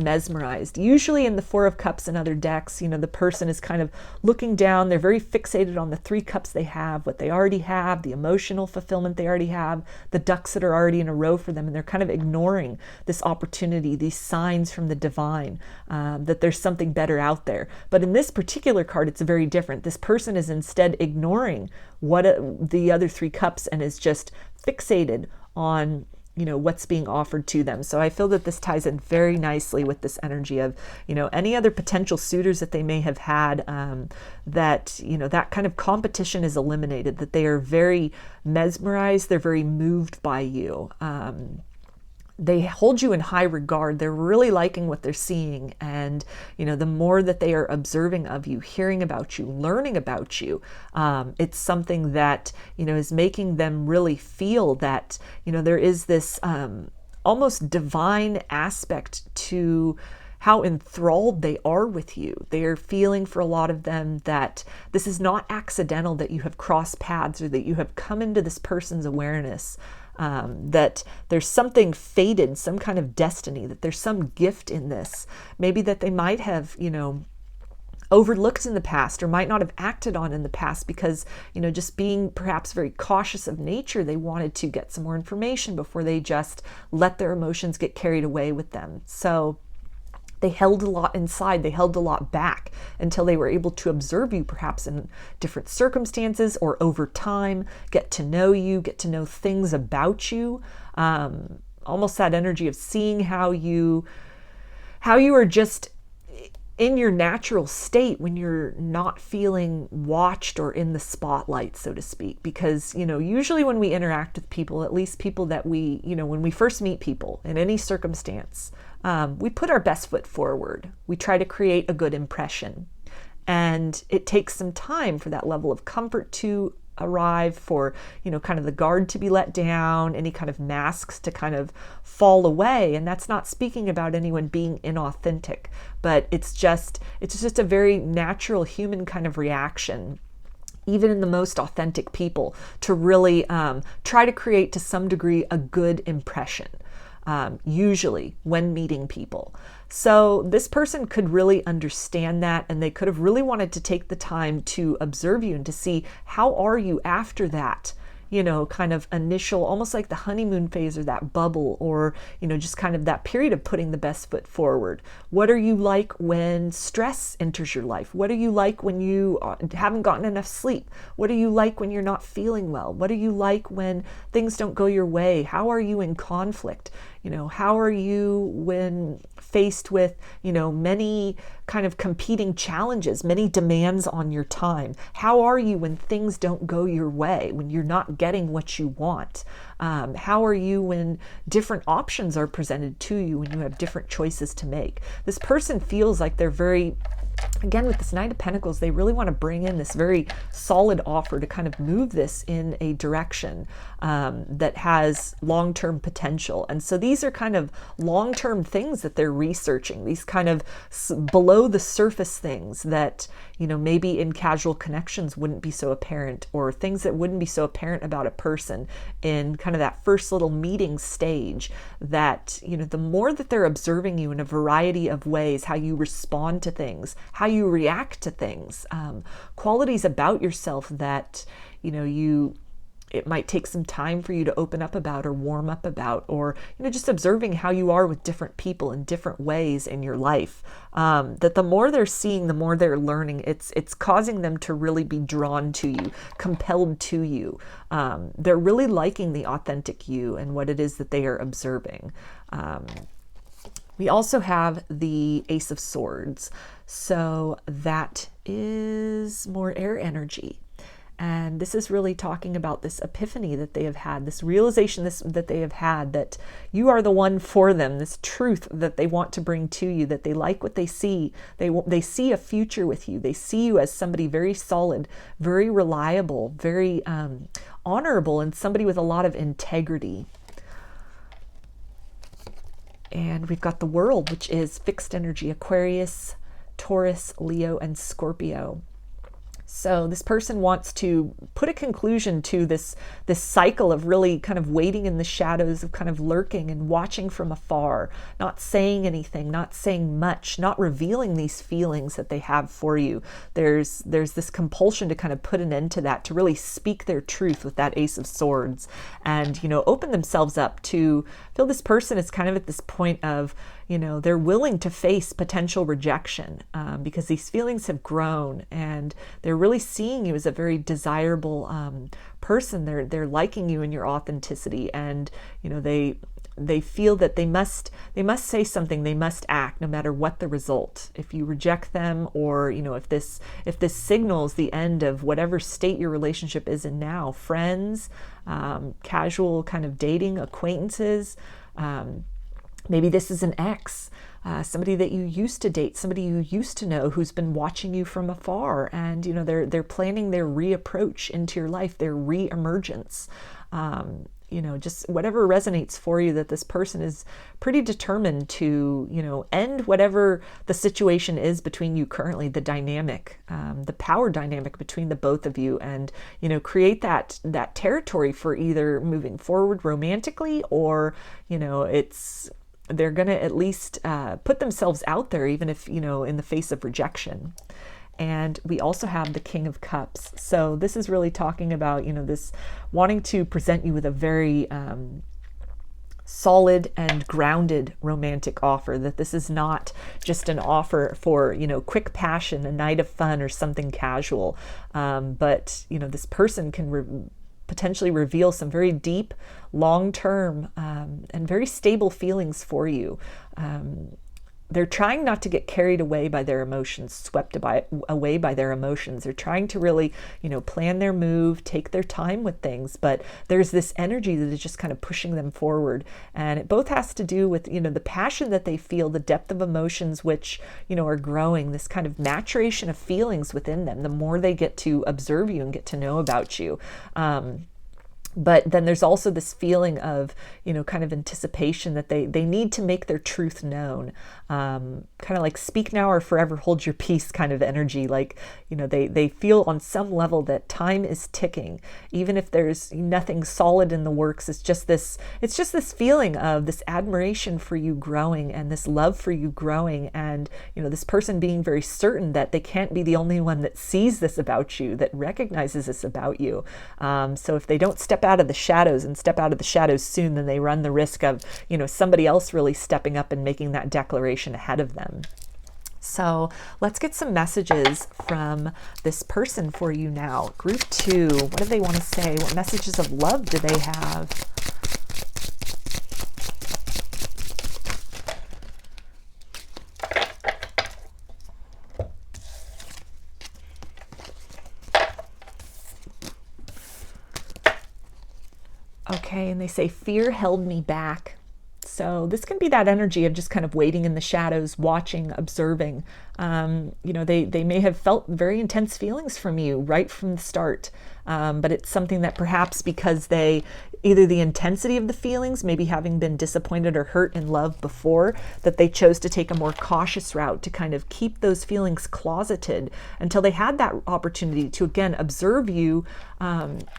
mesmerized. Usually in the Four of Cups and other decks, the person is kind of looking down. They're very fixated on the 3 cups they have, what they already have, the emotional fulfillment they already have, the ducks that are already in a row for them, and they're kind of ignoring this opportunity, these signs from the divine, that there's something better out there. But in this particular card, it's very different. This person is instead ignoring the other 3 cups and is just fixated on what's being offered to them. So I feel that this ties in very nicely with this energy of any other potential suitors that they may have had, that that kind of competition is eliminated, that they are very mesmerized, they're very moved by you. They hold you in high regard. They're really liking what they're seeing. And, the more that they are observing of you, hearing about you, learning about you, it's something that, is making them really feel that, there is this almost divine aspect to how enthralled they are with you. They are feeling, for a lot of them, that this is not accidental, that you have crossed paths or that you have come into this person's awareness. That there's something fated, some kind of destiny, that there's some gift in this. Maybe that they might have, overlooked in the past, or might not have acted on in the past because, just being perhaps very cautious of nature, they wanted to get some more information before they just let their emotions get carried away with them. So they held a lot inside, they held a lot back until they were able to observe you perhaps in different circumstances, or over time, get to know you, get to know things about you. Almost that energy of seeing how you are just in your natural state when you're not feeling watched or in the spotlight, so to speak. Because, usually when we interact with people, at least people that we, when we first meet people in any circumstance, we put our best foot forward. We try to create a good impression. And it takes some time for that level of comfort to arrive, for, kind of the guard to be let down, any kind of masks to kind of fall away. And that's not speaking about anyone being inauthentic, but it's just a very natural human kind of reaction, even in the most authentic people, to really try to create to some degree a good impression. Usually when meeting people. So this person could really understand that, and they could have really wanted to take the time to observe you and to see how are you after that, kind of initial, almost like the honeymoon phase, or that bubble, or, just kind of that period of putting the best foot forward. What are you like when stress enters your life? What are you like when you haven't gotten enough sleep? What are you like when you're not feeling well? What are you like when things don't go your way? How are you in conflict? How are you when faced with, many kind of competing challenges, many demands on your time? How are you when things don't go your way, when you're not getting what you want? How are you when different options are presented to you, when you have different choices to make? This person feels like they're very, again, with this Knight of Pentacles, they really want to bring in this very solid offer to kind of move this in a direction that has long-term potential. And so these are kind of long-term things that they're researching, these kind of below the surface things that, you know, maybe in casual connections wouldn't be so apparent, or things that wouldn't be so apparent about a person in kind of that first little meeting stage, that, you know, the more that they're observing you in a variety of ways, how you respond to things, how you react to things, qualities about yourself that, you know, it might take some time for you to open up about or warm up about, or, you know, just observing how you are with different people in different ways in your life, that the more they're seeing, the more they're learning, it's causing them to really be drawn to you, compelled to you. They're really liking the authentic you and what it is that they are observing. We also have the Ace of Swords. So that is more air energy. And this is really talking about this epiphany that they have had, this realization that they have had, that you are the one for them, this truth that they want to bring to you, that they like what they see. They see a future with you. They see you as somebody very solid, very reliable, very honorable, and somebody with a lot of integrity. And we've got the World, which is fixed energy, Aquarius, Taurus, Leo, and Scorpio. So this person wants to put a conclusion to this cycle of really kind of waiting in the shadows, of kind of lurking and watching from afar, not saying anything, not saying much, not revealing these feelings that they have for you. There's this compulsion to kind of put an end to that, to really speak their truth with that Ace of Swords, and, you know, open themselves up to feel this person is kind of at this point of, you know, they're willing to face potential rejection because these feelings have grown, and they're really seeing you as a very desirable person. They're liking you and your authenticity, and, you know, they feel that they must say something, they must act no matter what the result. If you reject them, or, you know, if this signals the end of whatever state your relationship is in now, friends, casual kind of dating, acquaintances, maybe this is an ex, somebody that you used to date, somebody you used to know who's been watching you from afar, and, you know, they're planning their reapproach into your life, their re-emergence. You know, just whatever resonates for you, that this person is pretty determined to, you know, end whatever the situation is between you currently, the dynamic, the power dynamic between the both of you, and, you know, create that territory for either moving forward romantically, or, you know, they're going to at least put themselves out there, even if, you know, in the face of rejection. And we also have the King of Cups. So this is really talking about, you know, this wanting to present you with a very solid and grounded romantic offer, that this is not just an offer for, you know, quick passion, a night of fun, or something casual. But, you know, this person can potentially reveal some very deep, long-term, and very stable feelings for you. They're trying not to get carried away by their emotions, swept away by their emotions. They're trying to really, you know, plan their move, take their time with things, but there's this energy that is just kind of pushing them forward. And it both has to do with, you know, the passion that they feel, the depth of emotions which, you know, are growing, this kind of maturation of feelings within them, the more they get to observe you and get to know about you. But then there's also this feeling of, you know, kind of anticipation that they need to make their truth known. Kind of like speak now or forever hold your peace kind of energy. Like, you know, they feel on some level that time is ticking, even if there's nothing solid in the works. It's just this feeling of this admiration for you growing, and this love for you growing, and, you know, this person being very certain that they can't be the only one that sees this about you, that recognizes this about you. So if they don't step out of the shadows, and step out of the shadows soon, then they run the risk of, you know, somebody else really stepping up and making that declaration ahead of them. So let's get some messages from this person for you now. Group 2, what do they want to say? What messages of love do they have? Okay, and they say fear held me back. So this can be that energy of just kind of waiting in the shadows, watching, observing. They may have felt very intense feelings from you right from the start, but it's something that perhaps because either the intensity of the feelings, maybe having been disappointed or hurt in love before, that they chose to take a more cautious route to kind of keep those feelings closeted until they had that opportunity to, again, observe you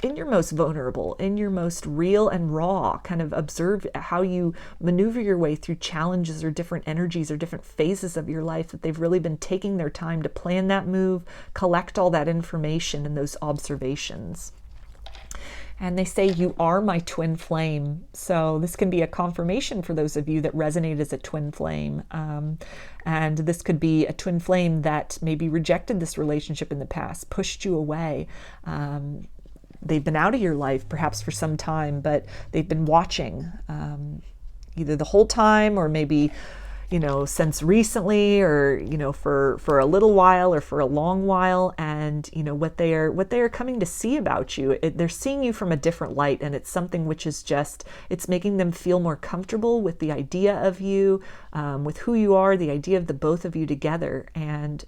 in your most vulnerable, in your most real and raw, kind of observe how you maneuver your way through challenges or different energies or different phases of your life, that they've really been taking their time to plan that move, collect all that information and those observations. And they say, you are my twin flame. So this can be a confirmation for those of you that resonate as a twin flame. And this could be a twin flame that maybe rejected this relationship in the past, pushed you away. They've been out of your life perhaps for some time, but they've been watching either the whole time or maybe since recently, or for a little while or for a long while. And what they are coming to see about you, they're seeing you from a different light, and it's something which is it's making them feel more comfortable with the idea of you, with who you are, the idea of the both of you together. And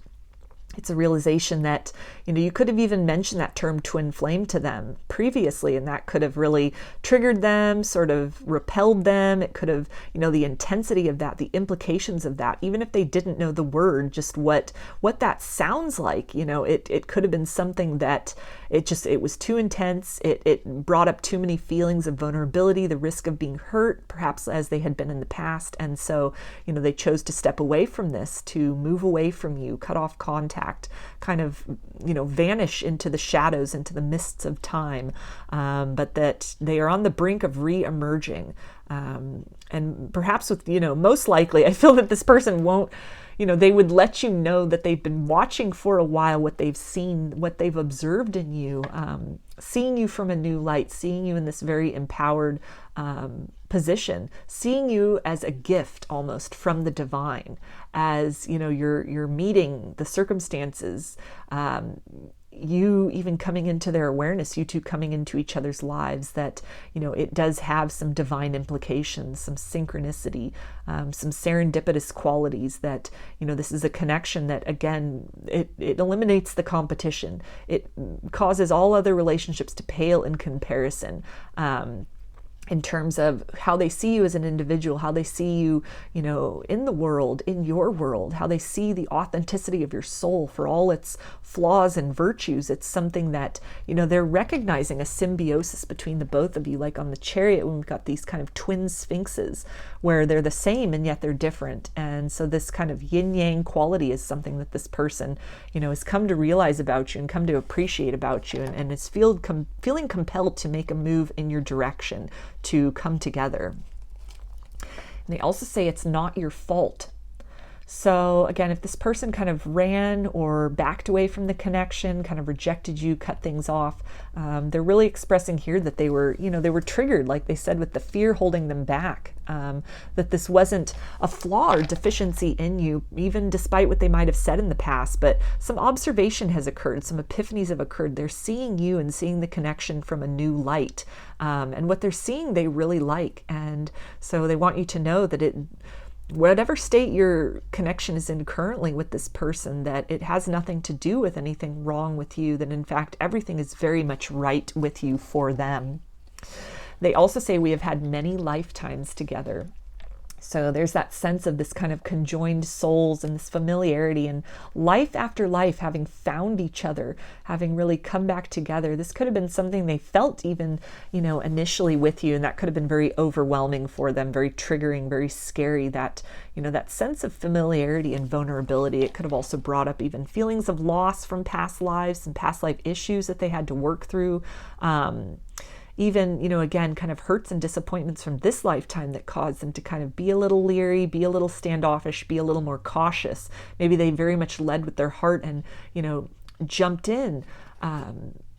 it's a realization that, you could have even mentioned that term twin flame to them previously, and that could have really triggered them, sort of repelled them. It could have, the intensity of that, the implications of that, even if they didn't know the word, just what that sounds like, it could have been something that it was too intense. It brought up too many feelings of vulnerability, the risk of being hurt, perhaps as they had been in the past. And so, they chose to step away from this, to move away from you, cut off contact, kind of, vanish into the shadows, into the mists of time, but that they are on the brink of re-emerging. And perhaps with, most likely, I feel that this person won't, they would let you know that they've been watching for a while, what they've seen, what they've observed in you, seeing you from a new light, seeing you in this very empowered position, seeing you as a gift almost from the divine, as you're meeting the circumstances, you even coming into their awareness, you two coming into each other's lives, that it does have some divine implications, some synchronicity, some serendipitous qualities, that this is a connection that, again, it eliminates the competition. It causes all other relationships to pale in comparison, in terms of how they see you as an individual, how they see you, in the world, in your world, how they see the authenticity of your soul for all its flaws and virtues. It's something that, they're recognizing a symbiosis between the both of you, like on the Chariot, when we've got these kind of twin sphinxes where they're the same and yet they're different. And so this kind of yin-yang quality is something that this person, has come to realize about you and come to appreciate about you, and is feeling compelled to make a move in your direction, to come together. And they also say it's not your fault. So again, if this person kind of ran or backed away from the connection, kind of rejected you, cut things off, they're really expressing here that they were triggered, like they said, with the fear holding them back, that this wasn't a flaw or deficiency in you, even despite what they might have said in the past, but some observation has occurred, some epiphanies have occurred. They're seeing you and seeing the connection from a new light, and what they're seeing they really like. And so they want you to know that whatever state your connection is in currently with this person, that it has nothing to do with anything wrong with you, that in fact everything is very much right with you for them. They also say we have had many lifetimes together. So there's that sense of this kind of conjoined souls and this familiarity, and life after life having found each other, having really come back together. This could have been something they felt even, initially with you, and that could have been very overwhelming for them, very triggering, very scary, that, that sense of familiarity and vulnerability. It could have also brought up even feelings of loss from past lives and past life issues that they had to work through. Even, again, kind of hurts and disappointments from this lifetime that caused them to kind of be a little leery, be a little standoffish, be a little more cautious. Maybe they very much led with their heart and, jumped in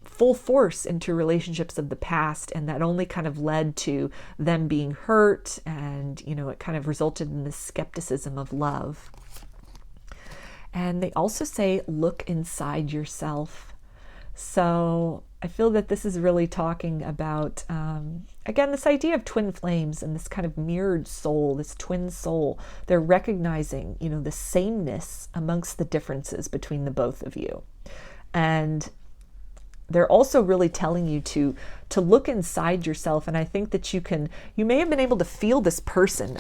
full force into relationships of the past, and that only kind of led to them being hurt, and, it kind of resulted in this skepticism of love. And they also say, look inside yourself. So I feel that this is really talking about, again, this idea of twin flames and this kind of mirrored soul, this twin soul. They're recognizing, the sameness amongst the differences between the both of you. And they're also really telling you to look inside yourself. And I think that you may have been able to feel this person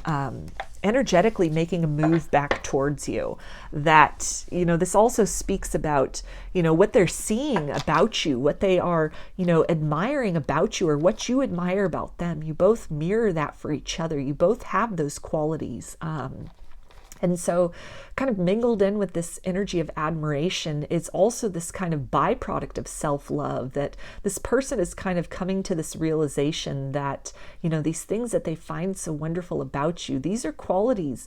energetically making a move back towards you. That, this also speaks about, what they're seeing about you, what they are, admiring about you, or what you admire about them. You both mirror that for each other. You both have those qualities. And so kind of mingled in with this energy of admiration is also this kind of byproduct of self-love, that this person is kind of coming to this realization that, these things that they find so wonderful about you, these are qualities,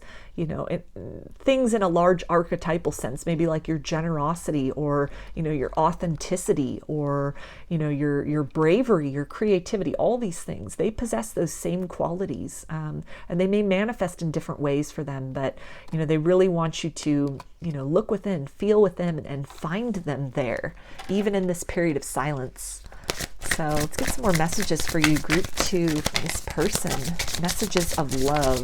things in a large archetypal sense, maybe like your generosity or, your authenticity or, your bravery, your creativity, all these things, they possess those same qualities. And they may manifest in different ways for them, but, they really want you to, look within, feel within, and find them there, even in this period of silence. So let's get some more messages for you, group 2, from this person. Messages of love.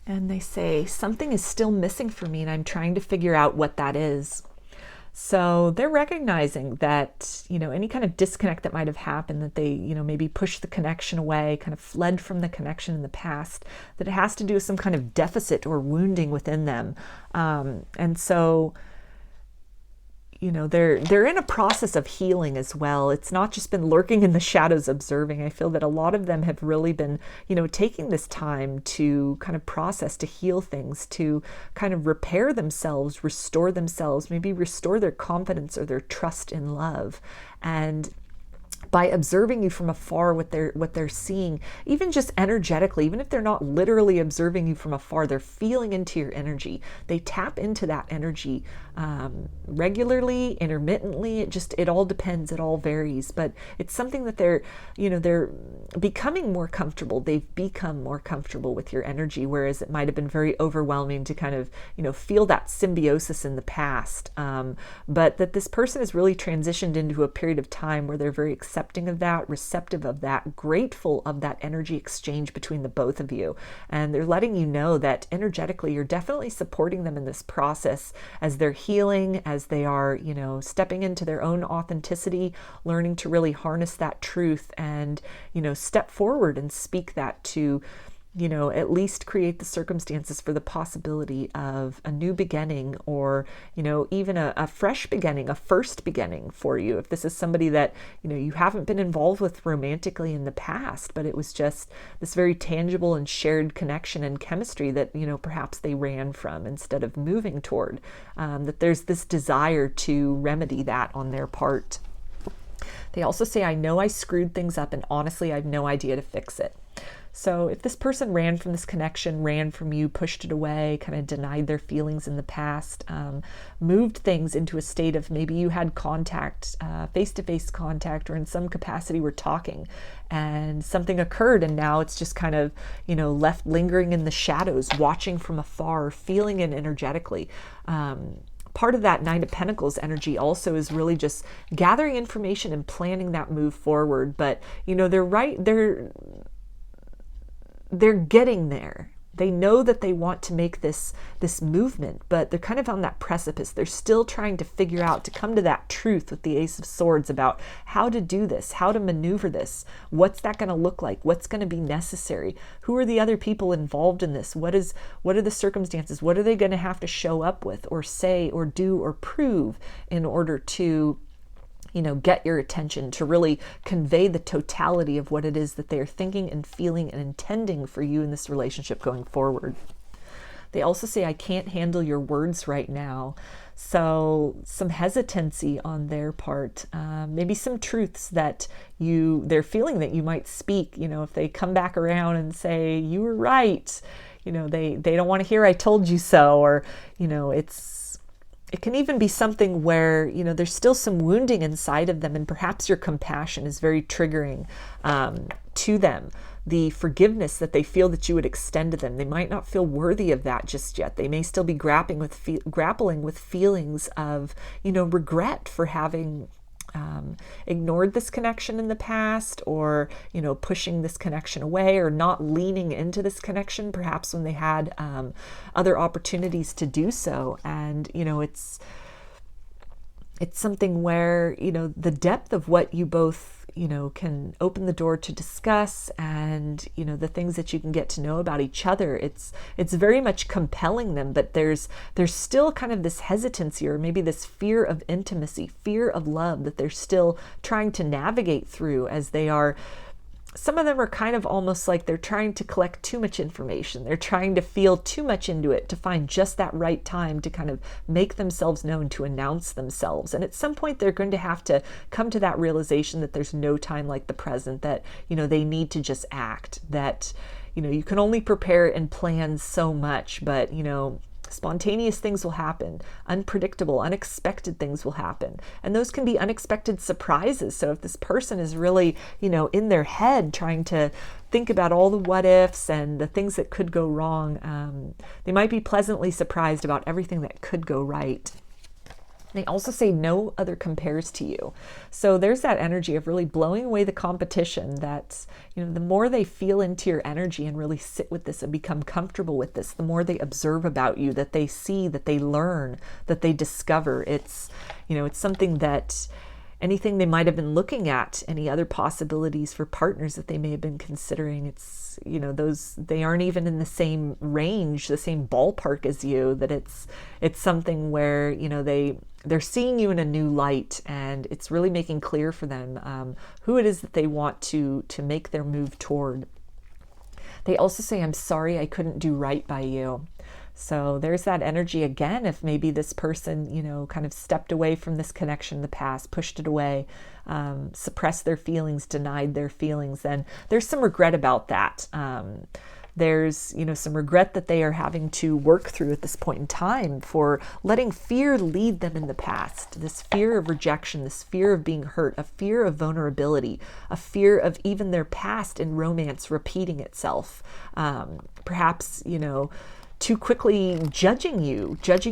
And they say, something is still missing for me and I'm trying to figure out what that is. So they're recognizing that, any kind of disconnect that might have happened, that they, maybe pushed the connection away, kind of fled from the connection in the past, that it has to do with some kind of deficit or wounding within them. And so, they're in a process of healing as well. It's not just been lurking in the shadows observing. I feel that a lot of them have really been, taking this time to kind of process, to heal things, to kind of repair themselves, restore themselves, maybe restore their confidence or their trust in love. And by observing you from afar, what they're seeing, even just energetically, even if they're not literally observing you from afar, they're feeling into your energy. They tap into that energy regularly, intermittently. It all depends. It all varies. But it's something that they're becoming more comfortable. They've become more comfortable with your energy, whereas it might have been very overwhelming to kind of, feel that symbiosis in the past. But that this person has really transitioned into a period of time where they're very accepting of that, receptive of that, grateful of that energy exchange between the both of you. And they're letting you know that energetically you're definitely supporting them in this process as they're healing, as they are, stepping into their own authenticity, learning to really harness that truth and, step forward and speak that to, at least create the circumstances for the possibility of a new beginning or, even a fresh beginning, a first beginning for you. If this is somebody that, you haven't been involved with romantically in the past, but it was just this very tangible and shared connection and chemistry that, perhaps they ran from instead of moving toward, that there's this desire to remedy that on their part. They also say, I know I screwed things up and honestly, I have no idea to fix it. So if this person ran from this connection, ran from you, pushed it away, kind of denied their feelings in the past, moved things into a state of maybe you had contact, face-to-face contact, or in some capacity were talking and something occurred and now it's just kind of, left lingering in the shadows, watching from afar, feeling it energetically. Part of that Nine of Pentacles energy also is really just gathering information and planning that move forward. But, they're getting there. They know that they want to make this movement, but they're kind of on that precipice. They're still trying to figure out, to come to that truth with the Ace of Swords about how to do this, how to maneuver this. What's that going to look like? What's going to be necessary? Who are the other people involved in this? What are the circumstances? What are they going to have to show up with or say or do or prove in order to get your attention, to really convey the totality of what it is that they are thinking and feeling and intending for you in this relationship going forward. They also say, I can't handle your words right now. So some hesitancy on their part, maybe some truths that they're feeling that you might speak, if they come back around and say, you were right, they don't want to hear I told you so, or, it can even be something where, you know, there's still some wounding inside of them, and perhaps your compassion is very triggering to them. The forgiveness that they feel that you would extend to them, they might not feel worthy of that just yet. They may still be grappling with feelings of, you know, regret for having ignored this connection in the past, or, you know, pushing this connection away, or not leaning into this connection, perhaps when they had other opportunities to do so. And, you know, it's something where, you know, the depth of what you both, you know, can open the door to discuss, and, you know, the things that you can get to know about each other, it's very much compelling them, but there's still kind of this hesitancy, or maybe this fear of intimacy, fear of love, that they're still trying to navigate through, as they are. Some of them are kind of almost like they're trying to collect too much information. They're trying to feel too much into it to find just that right time to kind of make themselves known, to announce themselves. And at some point, they're going to have to come to that realization that there's no time like the present, that, you know, they need to just act, that, you know, you can only prepare and plan so much, but, you know, spontaneous things will happen, unpredictable, unexpected things will happen. And those can be unexpected surprises. So if this person is really, you know, in their head trying to think about all the what ifs and the things that could go wrong, they might be pleasantly surprised about everything that could go right. They also say no other compares to you. So there's that energy of really blowing away the competition. That's, you know, the more they feel into your energy and really sit with this and become comfortable with this, the more they observe about you, that they see, that they learn, that they discover. It's, you know, it's something that anything they might have been looking at, any other possibilities for partners that they may have been considering, it's, you know, those, they aren't even in the same range, the same ballpark as you, that it's something where, you know, they're seeing you in a new light, and it's really making clear for them who it is that they want to make their move toward. They also say, I'm sorry I couldn't do right by you. So there's that energy again. If maybe this person, you know, kind of stepped away from this connection in the past, pushed it away, suppressed their feelings, denied their feelings, then there's some regret about that. There's, you know, some regret that they are having to work through at this point in time for letting fear lead them in the past. This fear of rejection, this fear of being hurt, a fear of vulnerability, a fear of even their past in romance repeating itself. Perhaps, you know, too quickly judging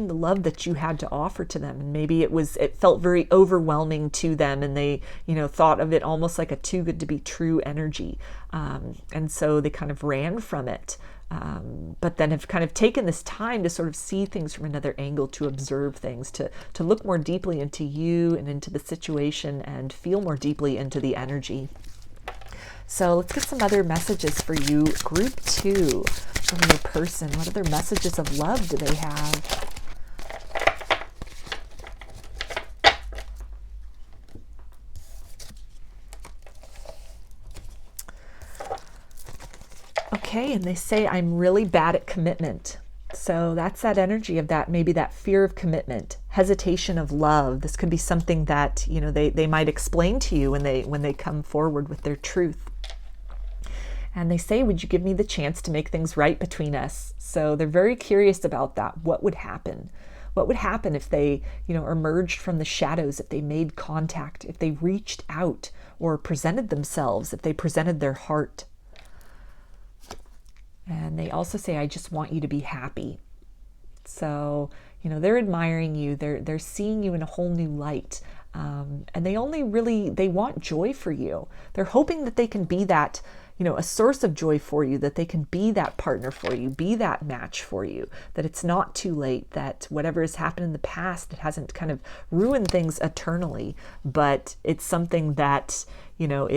the love that you had to offer to them. And maybe it felt very overwhelming to them, and they, you know, thought of it almost like a too good to be true energy. And so they kind of ran from it. But then have kind of taken this time to sort of see things from another angle, to observe things, to look more deeply into you and into the situation, and feel more deeply into the energy. So let's get some other messages for you, group 2, from your person. What other messages of love do they have? Okay, and they say, I'm really bad at commitment. So that's that energy of that, maybe that fear of commitment, hesitation of love. This could be something that, you know, they might explain to you when they come forward with their truth. And they say, would you give me the chance to make things right between us? So they're very curious about that. What would happen? What would happen if they, you know, emerged from the shadows, if they made contact, if they reached out or presented themselves, if they presented their heart? And they also say, I just want you to be happy. So, you know, they're admiring you. They're seeing you in a whole new light. And they want joy for you. They're hoping that they can be that, you know, a source of joy for you, that they can be that partner for you, be that match for you, that it's not too late, that whatever has happened in the past, it hasn't kind of ruined things eternally, but it's something that, you know,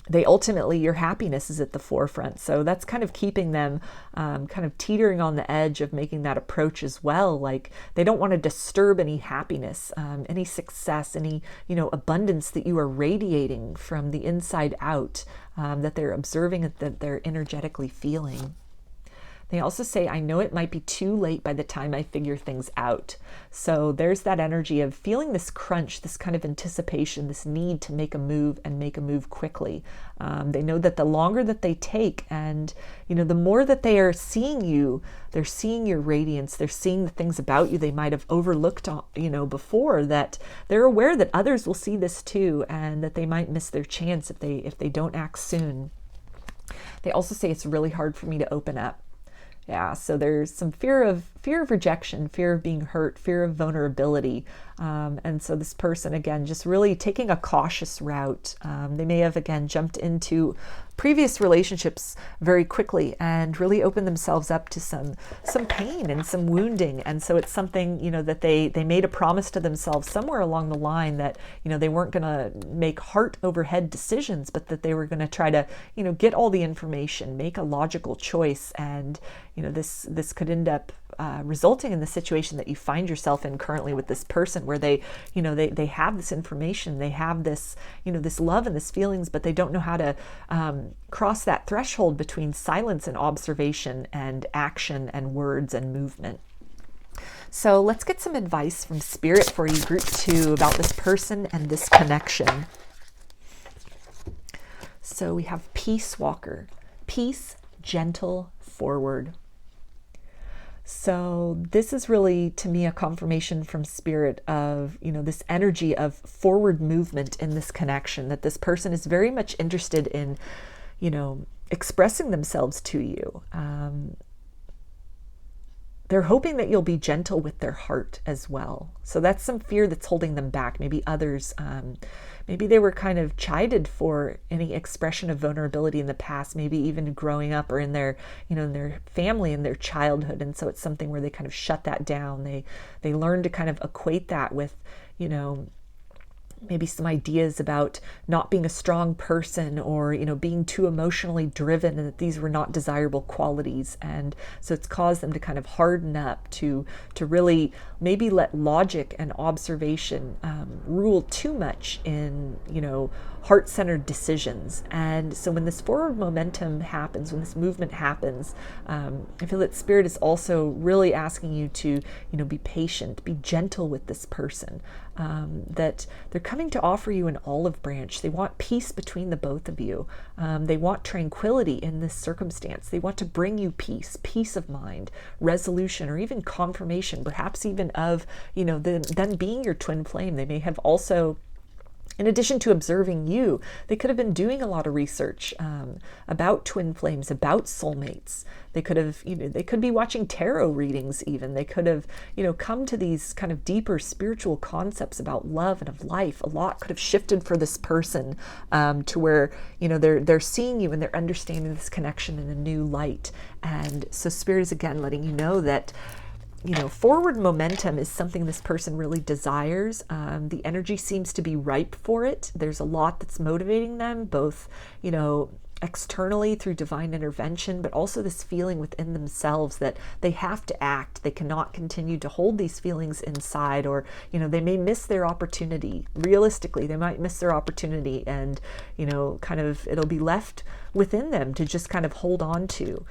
they ultimately, your happiness is at the forefront. So that's kind of keeping them kind of teetering on the edge of making that approach as well. Like, they don't want to disturb any happiness, any success, any, you know, abundance that you are radiating from the inside out, that they're observing, that they're energetically feeling. They also say, I know it might be too late by the time I figure things out. So there's that energy of feeling this crunch, this kind of anticipation, this need to make a move and make a move quickly. They know that the longer that they take, and the more that they are seeing you, they're seeing your radiance, they're seeing the things about you they might have overlooked before, that they're aware that others will see this too, and that they might miss their chance if they don't act soon. They also say it's really hard for me to open up. Yeah, so there's some fear of rejection, fear of being hurt, fear of vulnerability. And so this person, again, just really taking a cautious route. They may have, again, jumped into previous relationships very quickly and really opened themselves up to some pain and some wounding. And so it's something, that they made a promise to themselves somewhere along the line that, they weren't going to make heart over head decisions, but that they were going to try to, get all the information, make a logical choice. And, this could end up resulting in the situation that you find yourself in currently with this person, where they have this information, they have this, this love and this feelings, but they don't know how to cross that threshold between silence and observation and action and words and movement. So let's get some advice from Spirit for you, Group 2, about this person and this connection. So we have Peace Walker. Peace, gentle, forward. So this is really, to me, a confirmation from Spirit of, this energy of forward movement in this connection, that this person is very much interested in, expressing themselves to you. They're hoping that you'll be gentle with their heart as well. So that's some fear that's holding them back. Maybe others, maybe they were kind of chided for any expression of vulnerability in the past, maybe even growing up or in their, in their family, in their childhood. And so it's something where they kind of shut that down. They learn to kind of equate that with, maybe some ideas about not being a strong person, or, being too emotionally driven, and that these were not desirable qualities. And so it's caused them to kind of harden up to really maybe let logic and observation rule too much in, heart-centered decisions. And so when this forward momentum happens, when this movement happens, I feel that Spirit is also really asking you to, be patient, be gentle with this person, that they're coming to offer you an olive branch. They want peace between the both of you. They want tranquility in this circumstance. They want to bring you peace of mind, resolution, or even confirmation, perhaps even of, them being your twin flame. They may have also, in addition to observing you, they could have been doing a lot of research about twin flames, about soulmates. They could have, they could be watching tarot readings even. They could have, come to these kind of deeper spiritual concepts about love and of life. A lot could have shifted for this person to where, they're seeing you and they're understanding this connection in a new light. And so Spirit is again letting you know that, forward momentum is something this person really desires. The energy seems to be ripe for it. There's a lot that's motivating them, both, externally through divine intervention, but also this feeling within themselves that they have to act. They cannot continue to hold these feelings inside, or, they may miss their opportunity. Realistically, they might miss their opportunity, and, kind of it'll be left within them to just kind of hold on to.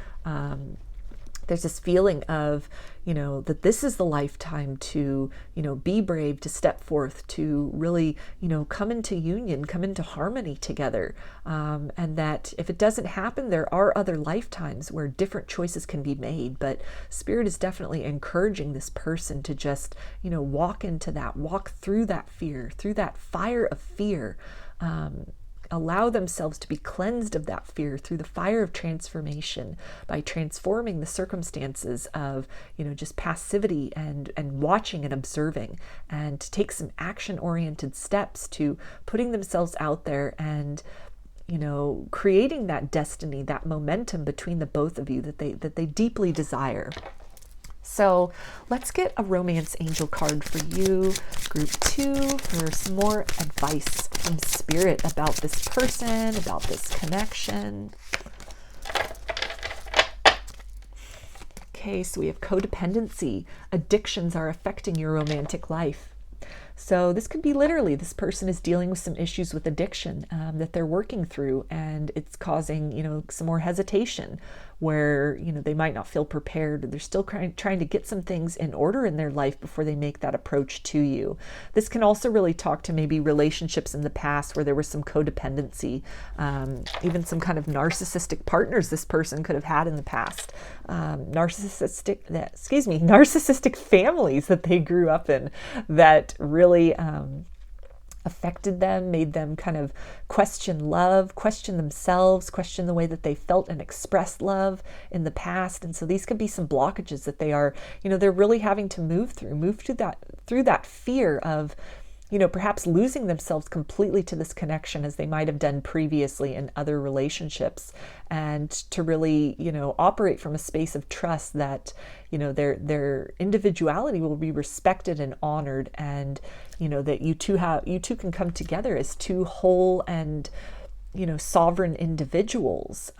There's this feeling of, that this is the lifetime to, be brave, to step forth, to really, come into union, come into harmony together. And that if it doesn't happen, there are other lifetimes where different choices can be made. But Spirit is definitely encouraging this person to just, walk into that, walk through that fear, through that fire of fear. Allow themselves to be cleansed of that fear through the fire of transformation, by transforming the circumstances of, just passivity and watching and observing, and to take some action-oriented steps to putting themselves out there and, creating that destiny, that momentum between the both of you that they deeply desire. So let's get a romance angel card for you, Group 2, for some more advice from Spirit about this person, about this connection. Okay, so we have codependency. Addictions are affecting your romantic life. So this could be literally this person is dealing with some issues with addiction that they're working through, and it's causing, some more hesitation where, they might not feel prepared, or they're still trying to get some things in order in their life before they make that approach to you. This can also really talk to maybe relationships in the past where there was some codependency, even some kind of narcissistic partners this person could have had in the past, narcissistic families that they grew up in that really affected them, made them kind of question love, question themselves, question the way that they felt and expressed love in the past. And so these could be some blockages that they are, they're really having to move through that fear of, perhaps losing themselves completely to this connection as they might have done previously in other relationships, and to really, operate from a space of trust that, their individuality will be respected and honored, and, that you two can come together as two whole and, sovereign individuals,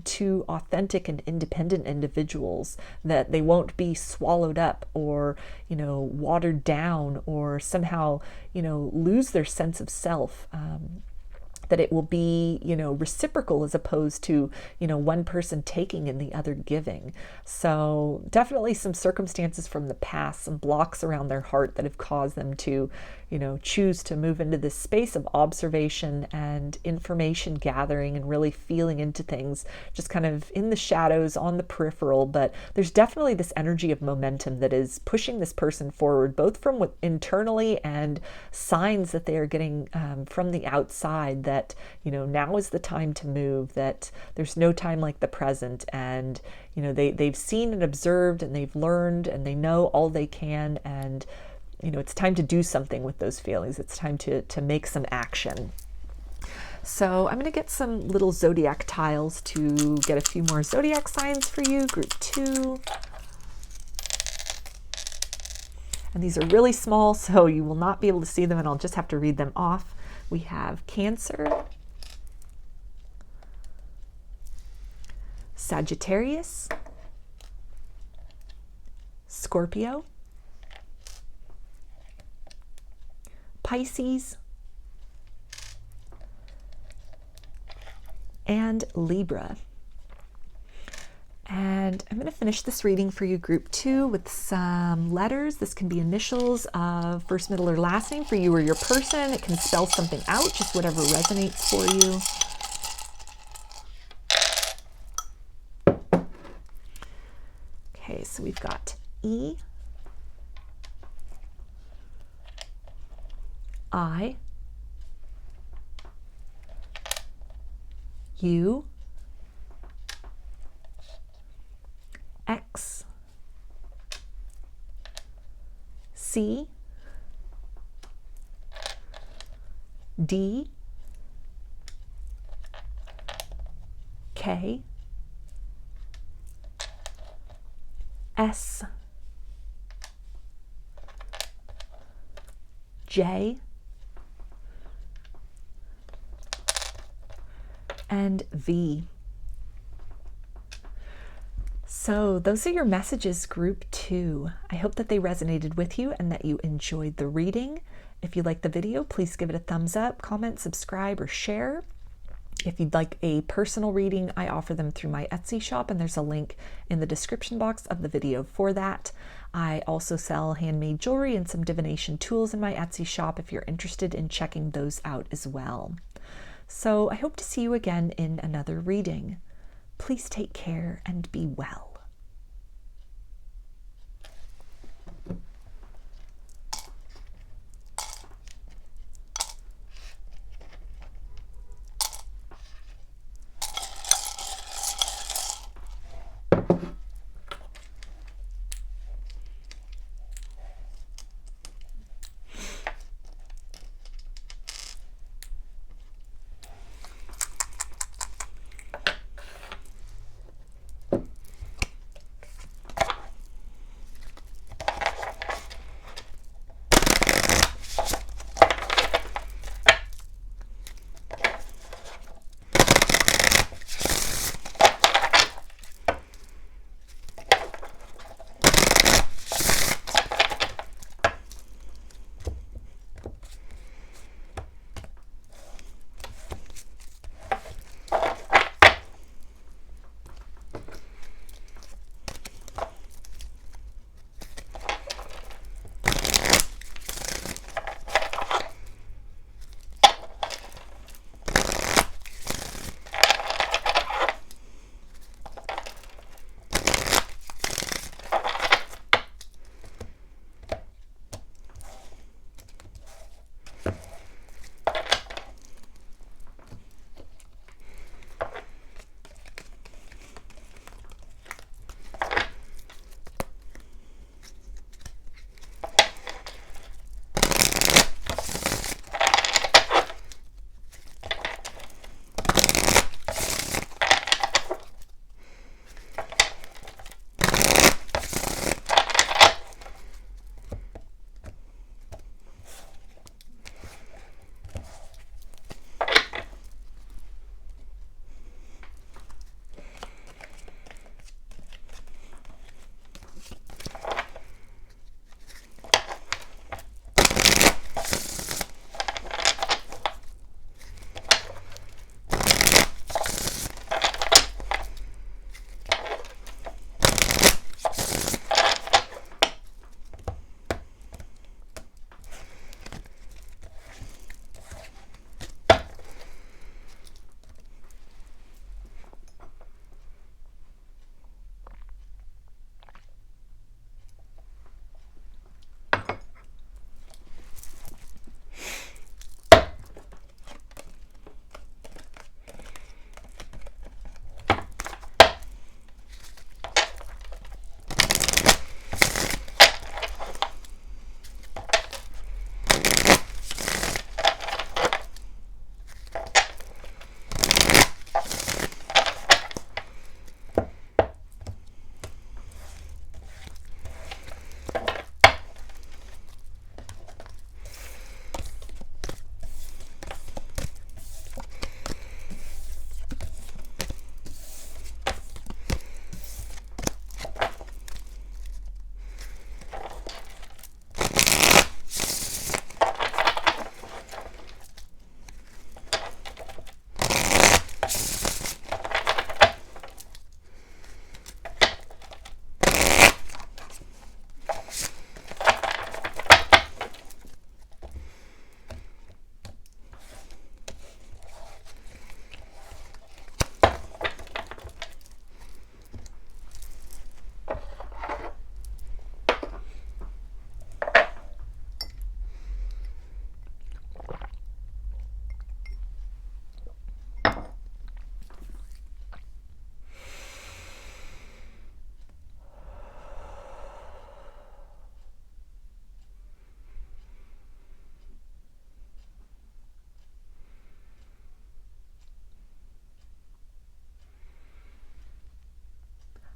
two authentic and independent individuals, that they won't be swallowed up or, watered down or somehow, lose their sense of self. That it will be, reciprocal as opposed to, one person taking and the other giving. So definitely some circumstances from the past, some blocks around their heart that have caused them to, choose to move into this space of observation and information gathering and really feeling into things, just kind of in the shadows, on the peripheral. But there's definitely this energy of momentum that is pushing this person forward, both from internally and signs that they are getting from the outside, that, now is the time to move, that there's no time like the present. And, they've seen and observed, and they've learned, and they know all they can. And, it's time to do something with those feelings. It's time to make some action. So I'm going to get some little zodiac tiles to get a few more zodiac signs for you, group 2. And these are really small, so you will not be able to see them, and I'll just have to read them off. We have Cancer, Sagittarius, Scorpio, Pisces, and Libra. And I'm going to finish this reading for you, group 2, with some letters. This can be initials of first, middle, or last name for you or your person. It can spell something out, just whatever resonates for you. Okay, so we've got E, I, U, X, C, D, K, S, J, and V. So those are your messages, group 2. I hope that they resonated with you and that you enjoyed the reading. If you liked the video, please give it a thumbs up, comment, subscribe, or share. If you'd like a personal reading, I offer them through my Etsy shop, and there's a link in the description box of the video for that. I also sell handmade jewelry and some divination tools in my Etsy shop if you're interested in checking those out as well. So I hope to see you again in another reading. Please take care and be well.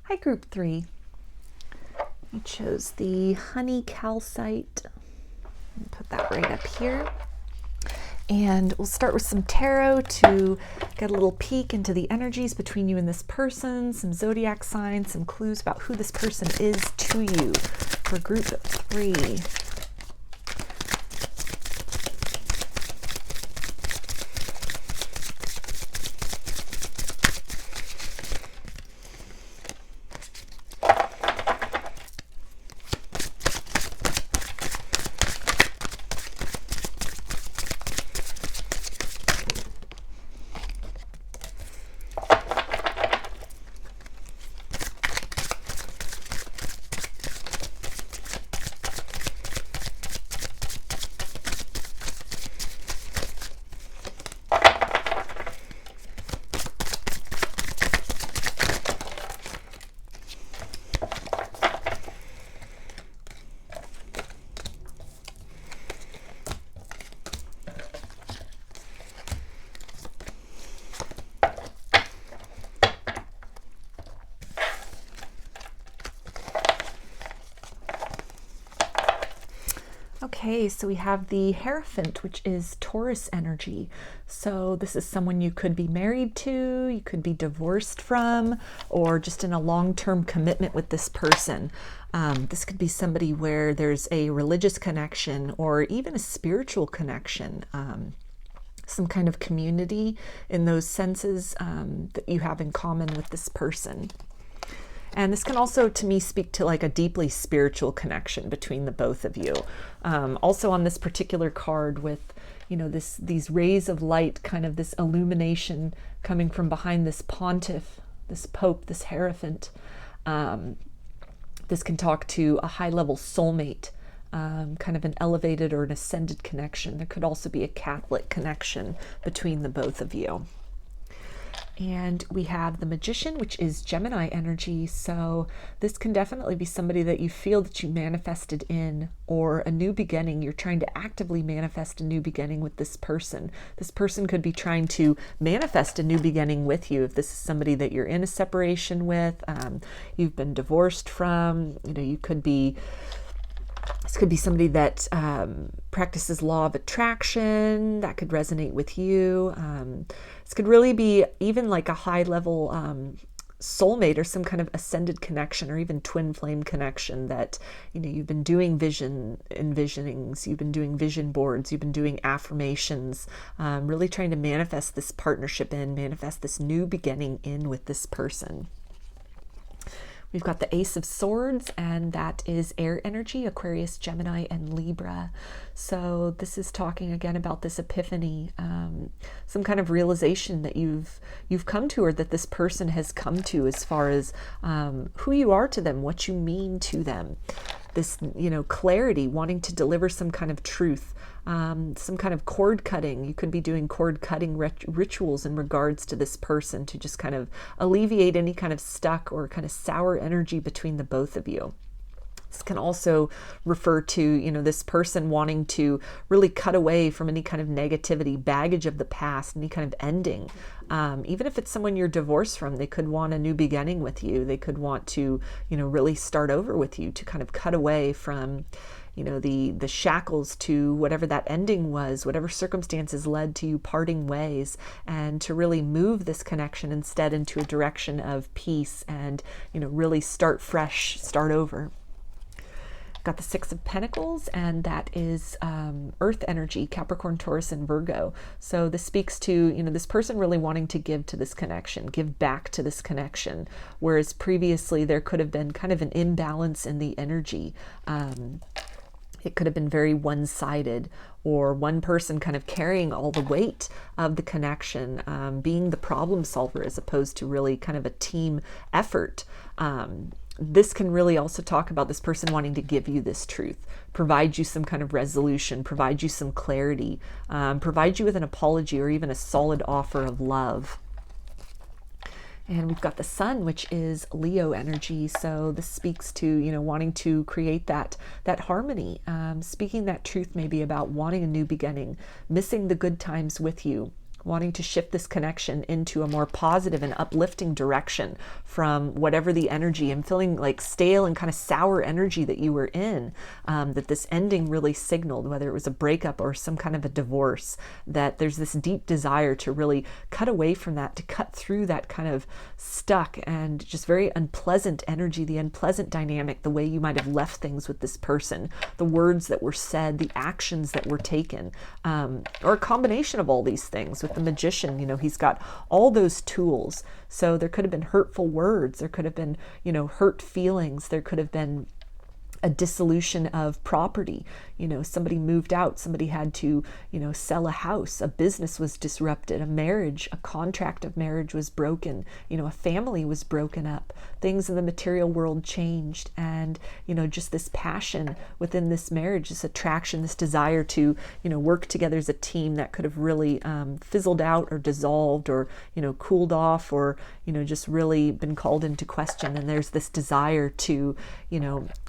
Hi, group 3. I chose the honey calcite. Put that right up here. And we'll start with some tarot to get a little peek into the energies between you and this person, some zodiac signs, some clues about who this person is to you for group 3. Okay, so we have the Hierophant, which is Taurus energy. So this is someone you could be married to, you could be divorced from, or just in a long-term commitment with this person. This could be somebody where there's a religious connection or even a spiritual connection. Some kind of community in those senses that you have in common with this person. And this can also, to me, speak to like a deeply spiritual connection between the both of you. Also on this particular card with, you know, these rays of light, kind of this illumination coming from behind this pontiff, this pope, this hierophant. This can talk to a high-level soulmate, kind of an elevated or an ascended connection. There could also be a Catholic connection between the both of you. And we have the Magician, which is Gemini energy. So this can definitely be somebody that you feel that you manifested in, or a new beginning. You're trying to actively manifest a new beginning with this person. This person could be trying to manifest a new beginning with you. If this is somebody that you're in a separation with, you've been divorced from, you know, you could be, this could be somebody that practices law of attraction. That could resonate with you. This could really be even like a high level soulmate or some kind of ascended connection, or even twin flame connection that, you know, you've been doing envisionings, you've been doing vision boards, you've been doing affirmations, really trying to manifest this partnership in, manifest this new beginning in with this person. We've got the Ace of Swords, and that is air energy, Aquarius, Gemini, and Libra. So this is talking again about this epiphany, some kind of realization that you've come to, or that this person has come to, as far as who you are to them, what you mean to them. This, you know, clarity, wanting to deliver some kind of truth. Some kind of cord cutting. You could be doing cord cutting rituals in regards to this person to just kind of alleviate any kind of stuck or kind of sour energy between the both of you. This can also refer to, you know, this person wanting to really cut away from any kind of negativity, baggage of the past, any kind of ending. Even if it's someone you're divorced from, they could want a new beginning with you. They could want to, you know, really start over with you, to kind of cut away from, you know, the shackles to whatever that ending was, whatever circumstances led to you parting ways, and to really move this connection instead into a direction of peace and, you know, really start fresh, start over. Got the Six of Pentacles, and that is earth energy, Capricorn, Taurus, and Virgo. So this speaks to, you know, this person really wanting to give to this connection, give back to this connection, whereas previously there could have been kind of an imbalance in the energy. It could have been very one-sided, or one person kind of carrying all the weight of the connection, being the problem solver as opposed to really kind of a team effort. This can really also talk about this person wanting to give you this truth, provide you some kind of resolution, provide you some clarity, provide you with an apology or even a solid offer of love. And we've got the Sun, which is Leo energy. So this speaks to, you know, wanting to create that harmony, speaking that truth maybe about wanting a new beginning, missing the good times with you, wanting to shift this connection into a more positive and uplifting direction from whatever the energy, and feeling like stale and kind of sour energy that you were in, that this ending really signaled, whether it was a breakup or some kind of a divorce, that there's this deep desire to really cut away from that, to cut through that kind of stuck and just very unpleasant energy, the unpleasant dynamic, the way you might have left things with this person, the words that were said, the actions that were taken, or a combination of all these things. With the magician, he's got all those tools. So there could have been hurtful words, there could have been, hurt feelings, there could have been a dissolution of property. Somebody moved out, somebody had to, sell a house, a business was disrupted, a marriage, a contract of marriage was broken, a family was broken up, things in the material world changed, and, just this passion within this marriage, this attraction, this desire to, work together as a team, that could have really fizzled out or dissolved or, cooled off, or, just really been called into question. And there's this desire to,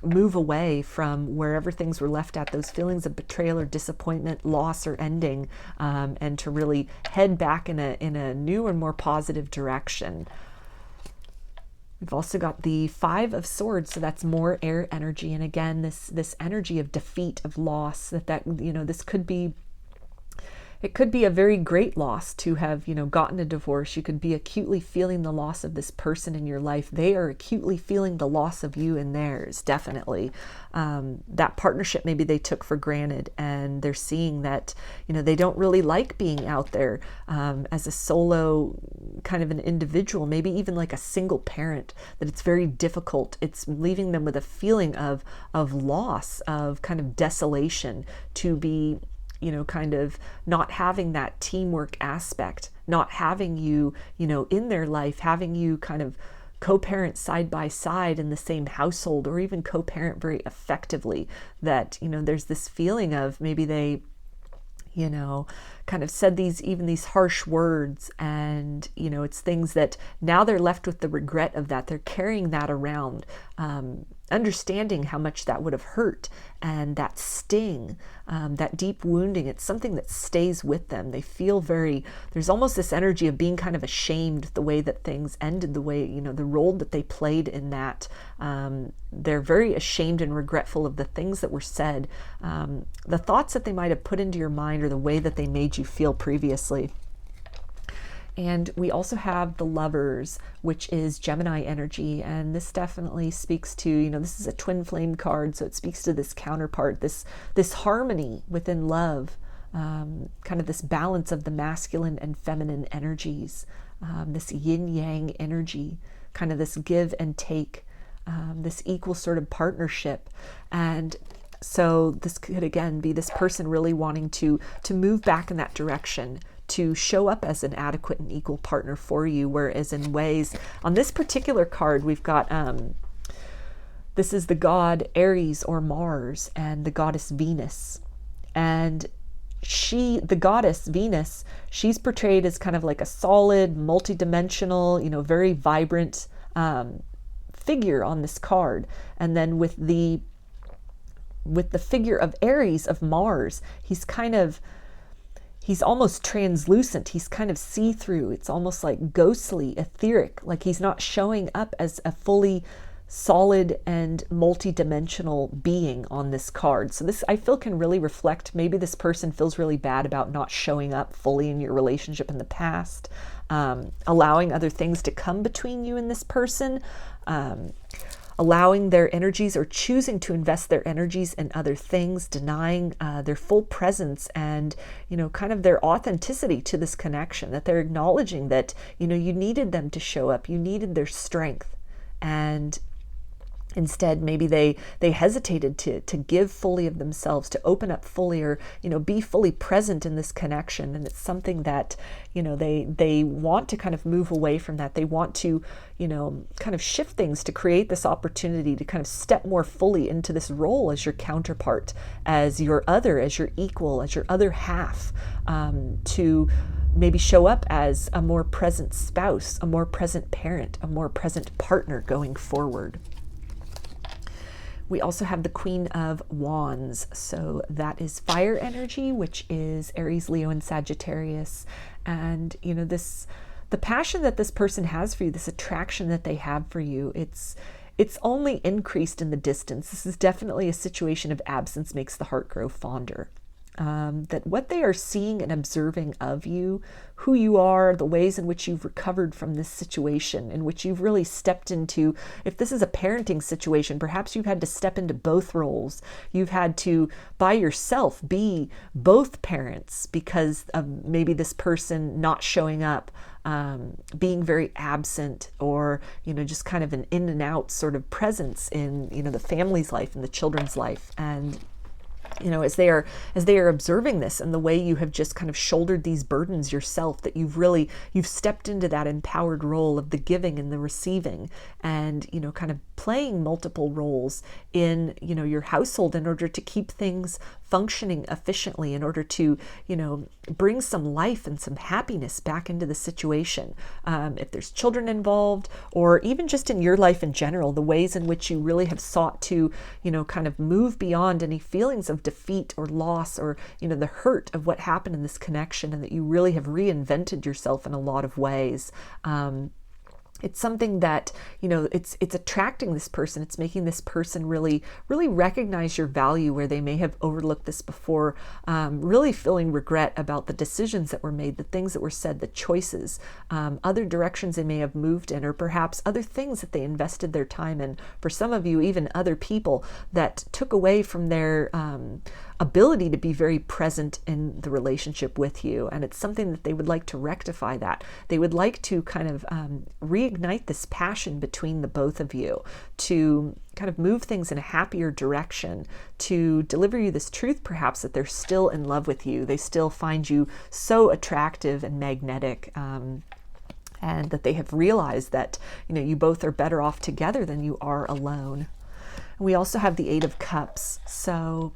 move away from wherever things were left at, those feelings of betrayal or disappointment, loss or ending, and to really head back in a new and more positive direction. We've also got the Five of Swords, so that's more air energy, and again this energy of defeat, of loss. This could be. It could be a very great loss to have, gotten a divorce. You could be acutely feeling the loss of this person in your life. They are acutely feeling the loss of you in theirs, definitely. That partnership maybe they took for granted, and they're seeing that, they don't really like being out there as a solo kind of an individual, maybe even like a single parent, that it's very difficult. It's leaving them with a feeling of loss, of kind of desolation, to be kind of not having that teamwork aspect, not having you, in their life, having you kind of co-parent side by side in the same household, or even co-parent very effectively. That, there's this feeling of maybe they, kind of said these harsh words, and, it's things that now they're left with the regret of that. They're carrying that around, understanding how much that would have hurt, and that sting, that deep wounding, it's something that stays with them. They feel there's almost this energy of being kind of ashamed the way that things ended, the way, the role that they played in that. They're very ashamed and regretful of the things that were said, the thoughts that they might have put into your mind, or the way that they made you feel previously. And we also have the Lovers, which is Gemini energy. And this definitely speaks to, this is a twin flame card. So it speaks to this counterpart, this harmony within love, kind of this balance of the masculine and feminine energies, this yin yang energy, kind of this give and take, this equal sort of partnership. And so this could again be this person really wanting to move back in that direction, to show up as an adequate and equal partner for you. Whereas in ways, on this particular card, we've got, this is the god Aries or Mars, and the goddess Venus. And the goddess Venus, she's portrayed as kind of like a solid, multidimensional, very vibrant figure on this card. And then with the figure of Aries, of Mars, he's almost translucent. He's kind of see-through. It's almost like ghostly, etheric, like he's not showing up as a fully solid and multi-dimensional being on this card. So this, I feel, can really reflect, maybe this person feels really bad about not showing up fully in your relationship in the past, allowing other things to come between you and this person, allowing their energies, or choosing to invest their energies in other things, denying their full presence and, kind of their authenticity to this connection, that they're acknowledging that, you needed them to show up, you needed their strength. And instead, maybe they hesitated to give fully of themselves, to open up fully, or, be fully present in this connection. And it's something that, they want to kind of move away from that. They want to, kind of shift things to create this opportunity to kind of step more fully into this role as your counterpart, as your other, as your equal, as your other half, to maybe show up as a more present spouse, a more present parent, a more present partner going forward. We also have the Queen of Wands. So that is fire energy, which is Aries, Leo, and Sagittarius. And, you know, the passion that this person has for you, this attraction that they have for you, it's only increased in the distance. This is definitely a situation of absence makes the heart grow fonder. That what they are seeing and observing of you, who you are, the ways in which you've recovered from this situation, in which you've really stepped into, if this is a parenting situation, perhaps you've had to step into both roles. You've had to, by yourself, be both parents because of maybe this person not showing up, being very absent, or, you know, just kind of an in and out sort of presence in, you know, the family's life and the children's life. And you know, as they are observing this and the way you have just kind of shouldered these burdens yourself, that you've stepped into that empowered role of the giving and the receiving, and, you know, kind of playing multiple roles in, you know, your household in order to keep things functioning efficiently, in order to, you know, bring some life and some happiness back into the situation. If there's children involved, or even just in your life in general, the ways in which you really have sought to, you know, kind of move beyond any feelings of defeat or loss, or, you know, the hurt of what happened in this connection, and that you really have reinvented yourself in a lot of ways. It's something that, you know, it's attracting this person. It's making this person really recognize your value where they may have overlooked this before, really feeling regret about the decisions that were made, the things that were said, the choices, other directions they may have moved in, or perhaps other things that they invested their time in. For some of you, even other people that took away from their ability to be very present in the relationship with you. And it's something that they would like to rectify that. They would like to kind of reignite this passion between the both of you, to kind of move things in a happier direction, to deliver you this truth perhaps that they're still in love with you. They still find you so attractive and magnetic, and that they have realized that, you know, you both are better off together than you are alone. And we also have the Eight of Cups. So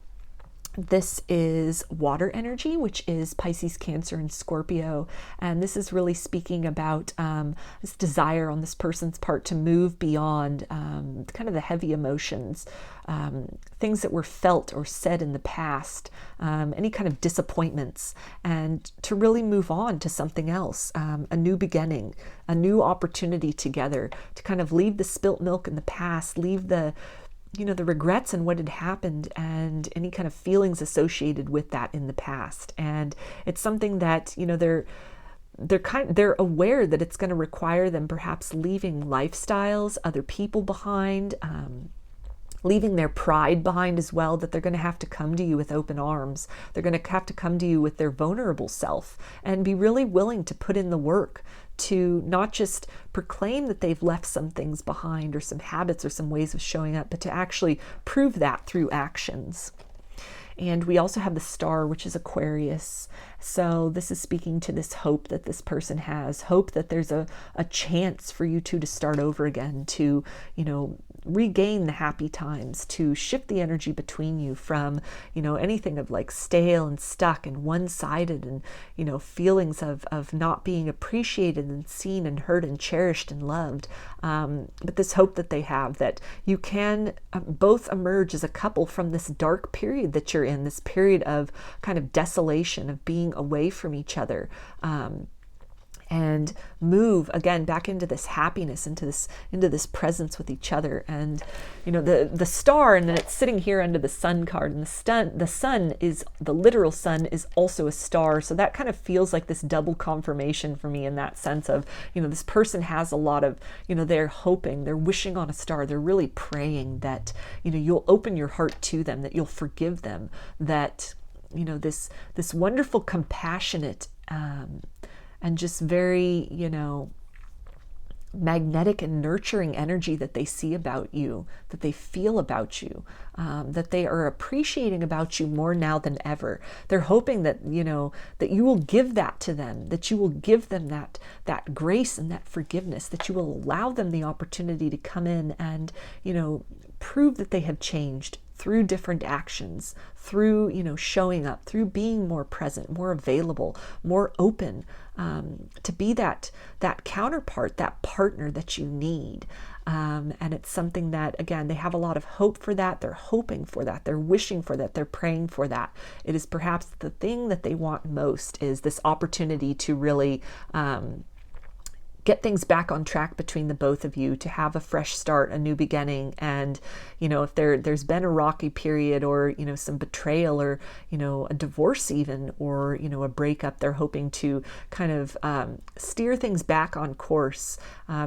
this is water energy, which is Pisces, Cancer, and Scorpio. And this is really speaking about this desire on this person's part to move beyond kind of the heavy emotions, things that were felt or said in the past, any kind of disappointments, and to really move on to something else, a new beginning, a new opportunity together, to kind of leave the spilt milk in the past, leave the, you know, the regrets and what had happened and any kind of feelings associated with that in the past. And it's something that, you know, they're aware that it's going to require them perhaps leaving lifestyles, other people behind, leaving their pride behind as well, that they're going to have to come to you with open arms. They're going to have to come to you with their vulnerable self and be really willing to put in the work to not just proclaim that they've left some things behind or some habits or some ways of showing up, but to actually prove that through actions. And we also have the Star, which is Aquarius. So this is speaking to this hope that this person has, hope that there's a chance for you two to start over again, to, you know, regain the happy times, to shift the energy between you from, you know, anything of like stale and stuck and one-sided, and, you know, feelings of not being appreciated and seen and heard and cherished and loved. But this hope that they have that you can both emerge as a couple from this dark period that you're in, this period of kind of desolation, of being away from each other, and move again back into this happiness, into this presence with each other. And, you know, the Star, and then it's sitting here under the Sun card, and the sun is, the literal sun is also a star. So that kind of feels like this double confirmation for me, in that sense of, you know, this person has a lot of, you know, they're hoping, they're wishing on a star, they're really praying that, you know, you'll open your heart to them, that you'll forgive them, that, you know, this wonderful, compassionate, and just very, you know, magnetic and nurturing energy that they see about you, that they feel about you, that they are appreciating about you more now than ever. They're hoping that, you know, that you will give that to them, that you will give them that grace and that forgiveness, that you will allow them the opportunity to come in and, you know, prove that they have changed, through different actions, through, showing up, through being more present, more available, more open, to be that counterpart, that partner that you need. And it's something that, again, they have a lot of hope for that. They're hoping for that. They're wishing for that. They're praying for that. It is perhaps the thing that they want most, is this opportunity to really get things back on track between the both of you, to have a fresh start, a new beginning. And, if there's been a rocky period, or, some betrayal, or, a divorce even, or, a breakup, they're hoping to kind of steer things back on course,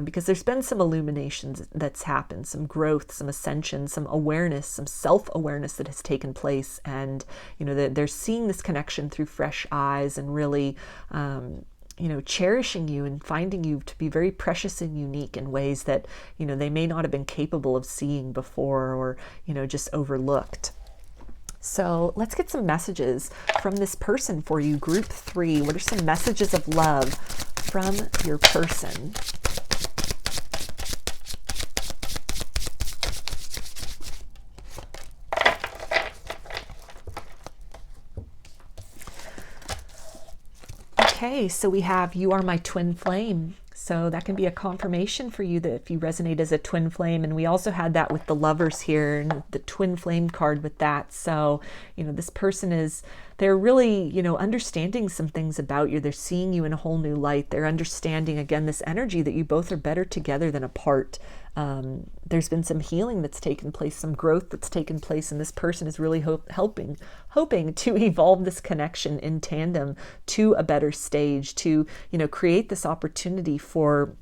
because there's been some illuminations that's happened, some growth, some ascension, some awareness, some self-awareness that has taken place. And, they're seeing this connection through fresh eyes, and really, cherishing you and finding you to be very precious and unique in ways that, they may not have been capable of seeing before, or, just overlooked. So let's get some messages from this person for you. Group 3, what are some messages of love from your person? Okay, so we have, you are my twin flame. So that can be a confirmation for you that if you resonate as a twin flame. And we also had that with the lovers here, and the twin flame card with that. So, this person they're really, understanding some things about you. They're seeing you in a whole new light. They're understanding, again, this energy that you both are better together than apart. There's been some healing that's taken place, some growth that's taken place, and this person is really hoping to evolve this connection in tandem to a better stage, to, create this opportunity for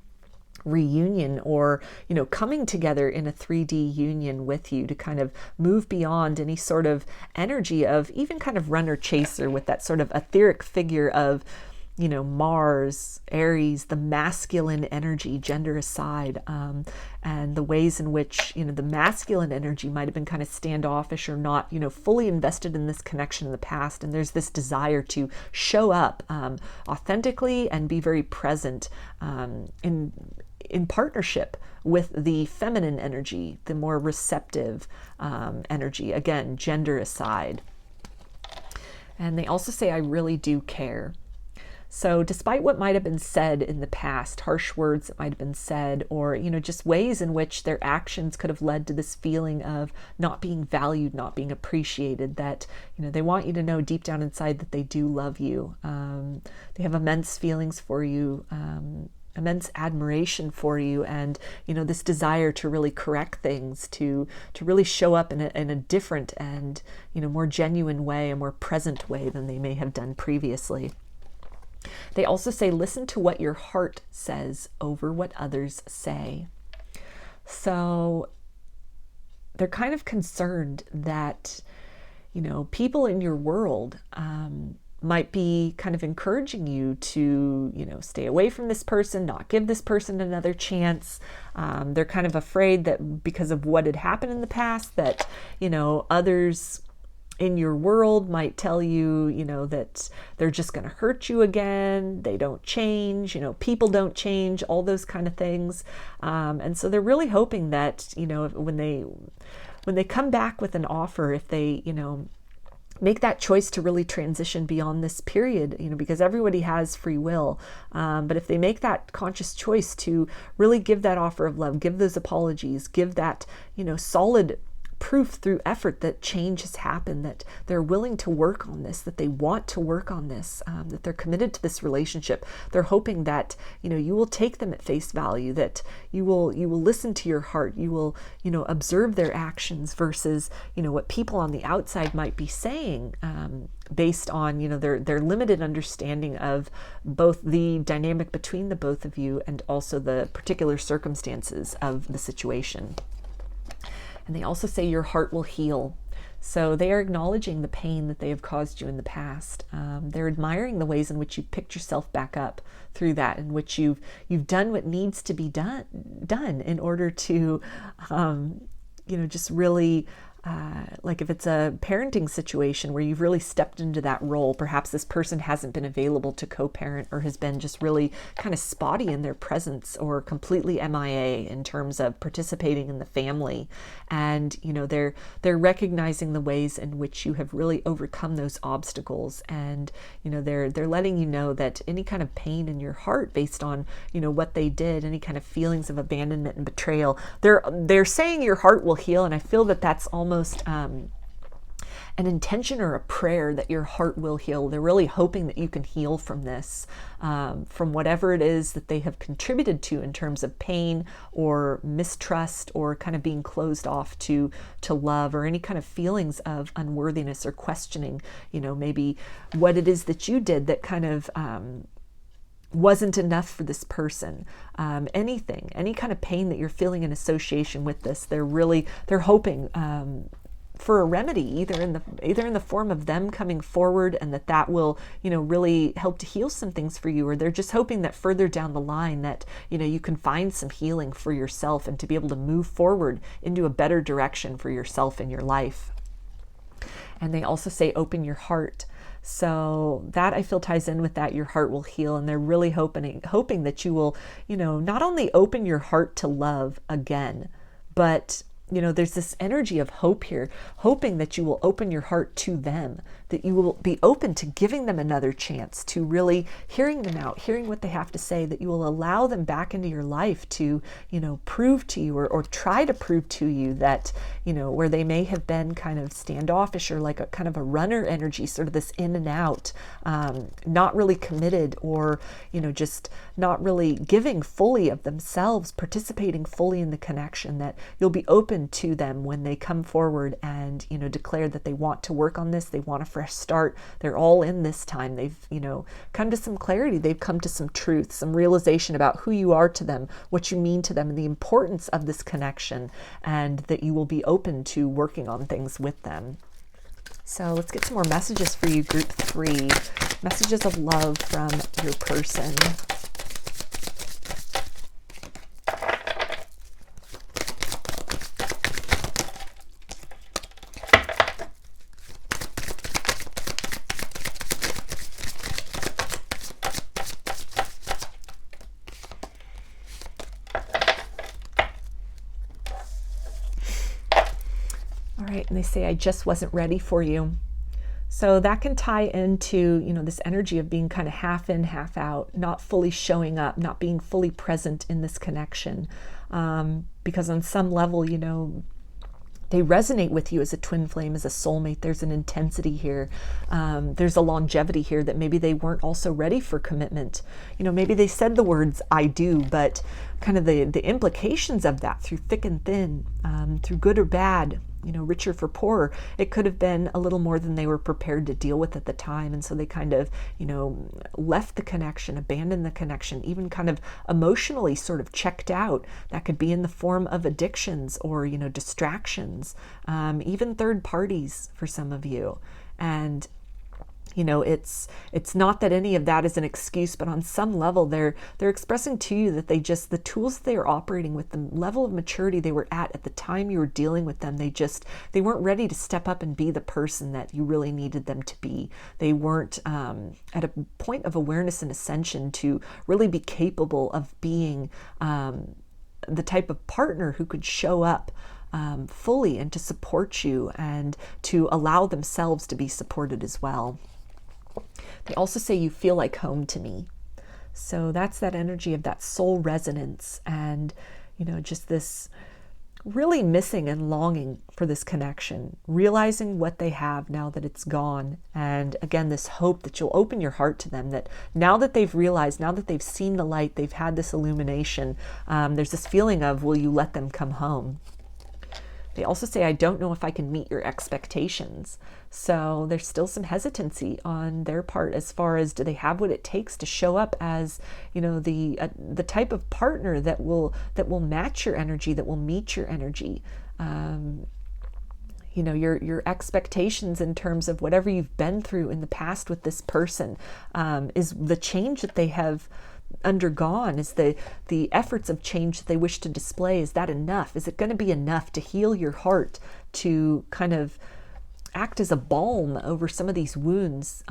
reunion, or coming together in a 3D union with you, to kind of move beyond any sort of energy of even kind of runner chaser, with that sort of etheric figure of Mars, Aries, the masculine energy, gender aside, and the ways in which, the masculine energy might have been kind of standoffish, or not, fully invested in this connection in the past. And there's this desire to show up authentically and be very present in partnership with the feminine energy, the more receptive energy, again, gender aside. And they also say, I really do care. So despite what might have been said in the past, harsh words that might have been said, or, just ways in which their actions could have led to this feeling of not being valued, not being appreciated, that, they want you to know deep down inside that they do love you. They have immense feelings for you, immense admiration for you, and, this desire to really correct things, to really show up in a different and, more genuine way, a more present way than they may have done previously. They also say, listen to what your heart says over what others say. So they're kind of concerned that, people in your world might be kind of encouraging you to, stay away from this person, not give this person another chance. They're kind of afraid that because of what had happened in the past, that, others in your world might tell you, that they're just going to hurt you again. They don't change, people don't change, all those kind of things. And so they're really hoping that, when they come back with an offer, if they, make that choice to really transition beyond this period, because everybody has free will. But if they make that conscious choice to really give that offer of love, give those apologies, give that, solid proof through effort that change has happened, that they're willing to work on this, that they want to work on this, that they're committed to this relationship. They're hoping that, you will take them at face value, that you will listen to your heart, you will, observe their actions versus, what people on the outside might be saying, based on, their limited understanding of both the dynamic between the both of you and also the particular circumstances of the situation. And they also say your heart will heal. So they are acknowledging the pain that they have caused you in the past. They're admiring the ways in which you picked yourself back up through that, in which you've done what needs to be done in order to, just really like if it's a parenting situation where you've really stepped into that role, perhaps this person hasn't been available to co-parent or has been just really kind of spotty in their presence or completely MIA in terms of participating in the family. And, you know, they're recognizing the ways in which you have really overcome those obstacles. And, you know, they're letting you know that any kind of pain in your heart based on, you know, what they did, any kind of feelings of abandonment and betrayal, they're saying your heart will heal. And I feel that that's almost an intention or a prayer that your heart will heal. They're really hoping that you can heal from this, from whatever it is that they have contributed to in terms of pain or mistrust or kind of being closed off to love, or any kind of feelings of unworthiness or questioning, you know, maybe what it is that you did that kind of wasn't enough for this person. Anything, any kind of pain that you're feeling in association with this, they're hoping for a remedy, either in the form of them coming forward, and that will, you know, really help to heal some things for you, or they're just hoping that further down the line that, you know, you can find some healing for yourself and to be able to move forward into a better direction for yourself in your life. And they also say open your heart. So that I feel ties in with that. Your heart will heal, and they're really hoping that you will, you know, not only open your heart to love again, but, you know, there's this energy of hope here, hoping that you will open your heart to them, that you will be open to giving them another chance, to really hearing them out, hearing what they have to say, that you will allow them back into your life to, you know, prove to you or try to prove to you that, you know, where they may have been kind of standoffish or like a kind of a runner energy, sort of this in and out, not really committed, or, you know, just not really giving fully of themselves, participating fully in the connection, that you'll be open to them when they come forward and, you know, declare that they want to work on this, they want a fresh start, they're all in this time, they've, you know, come to some clarity, they've come to some truth, some realization about who you are to them, what you mean to them, and the importance of this connection, and that you will be open to working on things with them. So let's get some more messages for you, group 3, messages of love from your person. And they say, I just wasn't ready for you. So that can tie into, you know, this energy of being kind of half in, half out, not fully showing up, not being fully present in this connection. Because on some level, you know, they resonate with you as a twin flame, as a soulmate. There's an intensity here. There's a longevity here that maybe they weren't also ready for commitment. You know, maybe they said the words, I do, but kind of the implications of that through thick and thin, through good or bad, you know, richer for poorer, it could have been a little more than they were prepared to deal with at the time. And so they kind of, you know, left the connection, abandoned the connection, even kind of emotionally sort of checked out. That could be in the form of addictions or, you know, distractions, even third parties for some of you. And you know, it's not that any of that is an excuse, but on some level they're expressing to you that the tools they are operating with, the level of maturity they were at the time you were dealing with them, they weren't ready to step up and be the person that you really needed them to be. They weren't at a point of awareness and ascension to really be capable of being the type of partner who could show up fully and to support you and to allow themselves to be supported as well. They also say you feel like home to me. So that's that energy of that soul resonance and, you know, just this really missing and longing for this connection, realizing what they have now that it's gone. And again, this hope that you'll open your heart to them, that now that they've realized, now that they've seen the light, they've had this illumination, there's this feeling of, will you let them come home? They also say, I don't know if I can meet your expectations. So there's still some hesitancy on their part as far as, do they have what it takes to show up as, you know, the type of partner that will match your energy, that will meet your energy. You know, your expectations in terms of whatever you've been through in the past with this person is the change that they have undergone? Is the efforts of change that they wish to display, is that enough? Is it going to be enough to heal your heart, to kind of act as a balm over some of these wounds,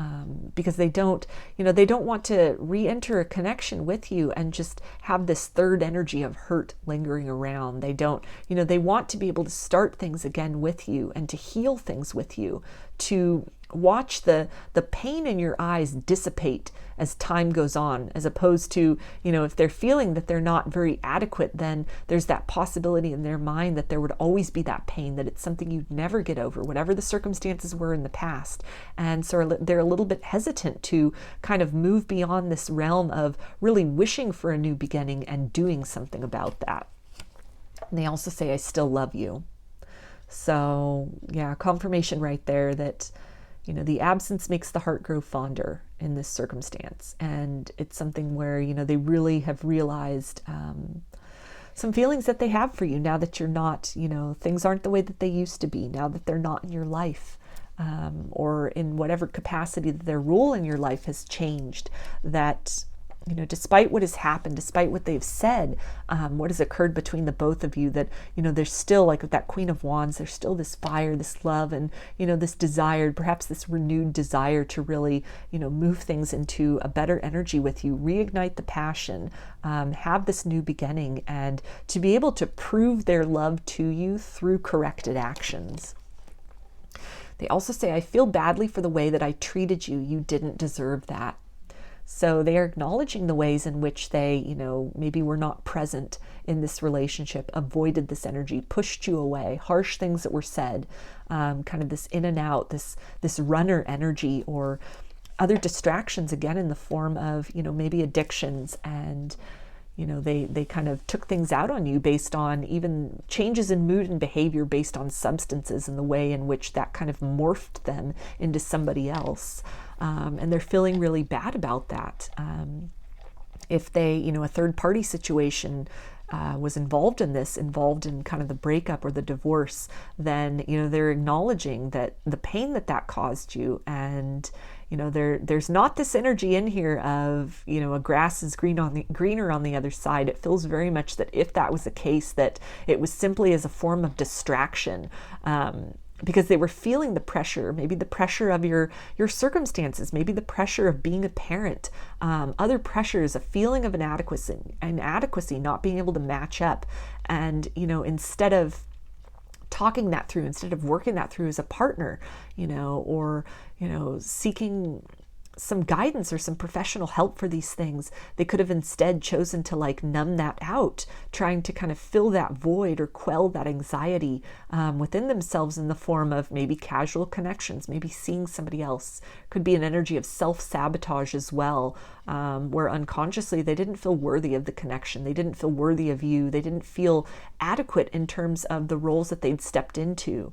because they don't want to re-enter a connection with you and just have this third energy of hurt lingering around. They don't, they want to be able to start things again with you and to heal things with you, to watch the pain in your eyes dissipate as time goes on, as opposed to, if they're feeling that they're not very adequate, then there's that possibility in their mind that there would always be that pain, that it's something you'd never get over, whatever the circumstances were in the past. And so they're a little bit hesitant to kind of move beyond this realm of really wishing for a new beginning and doing something about that. And they also say, I still love you. So yeah, confirmation right there that the absence makes the heart grow fonder in this circumstance. And it's something where, they really have realized some feelings that they have for you now that you're not, things aren't the way that they used to be, now that they're not in your life, or in whatever capacity that their role in your life has changed, that despite what has happened, despite what they've said, what has occurred between the both of you, that, there's still, like with that Queen of Wands, there's still this fire, this love, and, this desire, perhaps this renewed desire to really, move things into a better energy with you, reignite the passion, have this new beginning, and to be able to prove their love to you through corrected actions. They also say, I feel badly for the way that I treated you. You didn't deserve that. So they are acknowledging the ways in which they, maybe were not present in this relationship, avoided this energy, pushed you away, harsh things that were said, kind of this in and out, this runner energy, or other distractions, again, in the form of, maybe addictions, and, they kind of took things out on you based on even changes in mood and behavior based on substances and the way in which that kind of morphed them into somebody else. And they're feeling really bad about that. If they, a third party situation was involved in kind of the breakup or the divorce, then, they're acknowledging that the pain that caused you, and, there's not this energy in here of, a grass is greener on the other side. It feels very much that if that was the case, that it was simply as a form of distraction, because they were feeling the pressure, maybe the pressure of your circumstances, maybe the pressure of being a parent, other pressures, a feeling of inadequacy, not being able to match up. And, instead of talking that through, instead of working that through as a partner, or, seeking some guidance or some professional help for these things, they could have instead chosen to numb that out, trying to kind of fill that void or quell that anxiety within themselves in the form of maybe casual connections, maybe seeing somebody else. Could be an energy of self-sabotage as well, where unconsciously they didn't feel worthy of the connection, they didn't feel worthy of you, they didn't feel adequate in terms of the roles that they'd stepped into,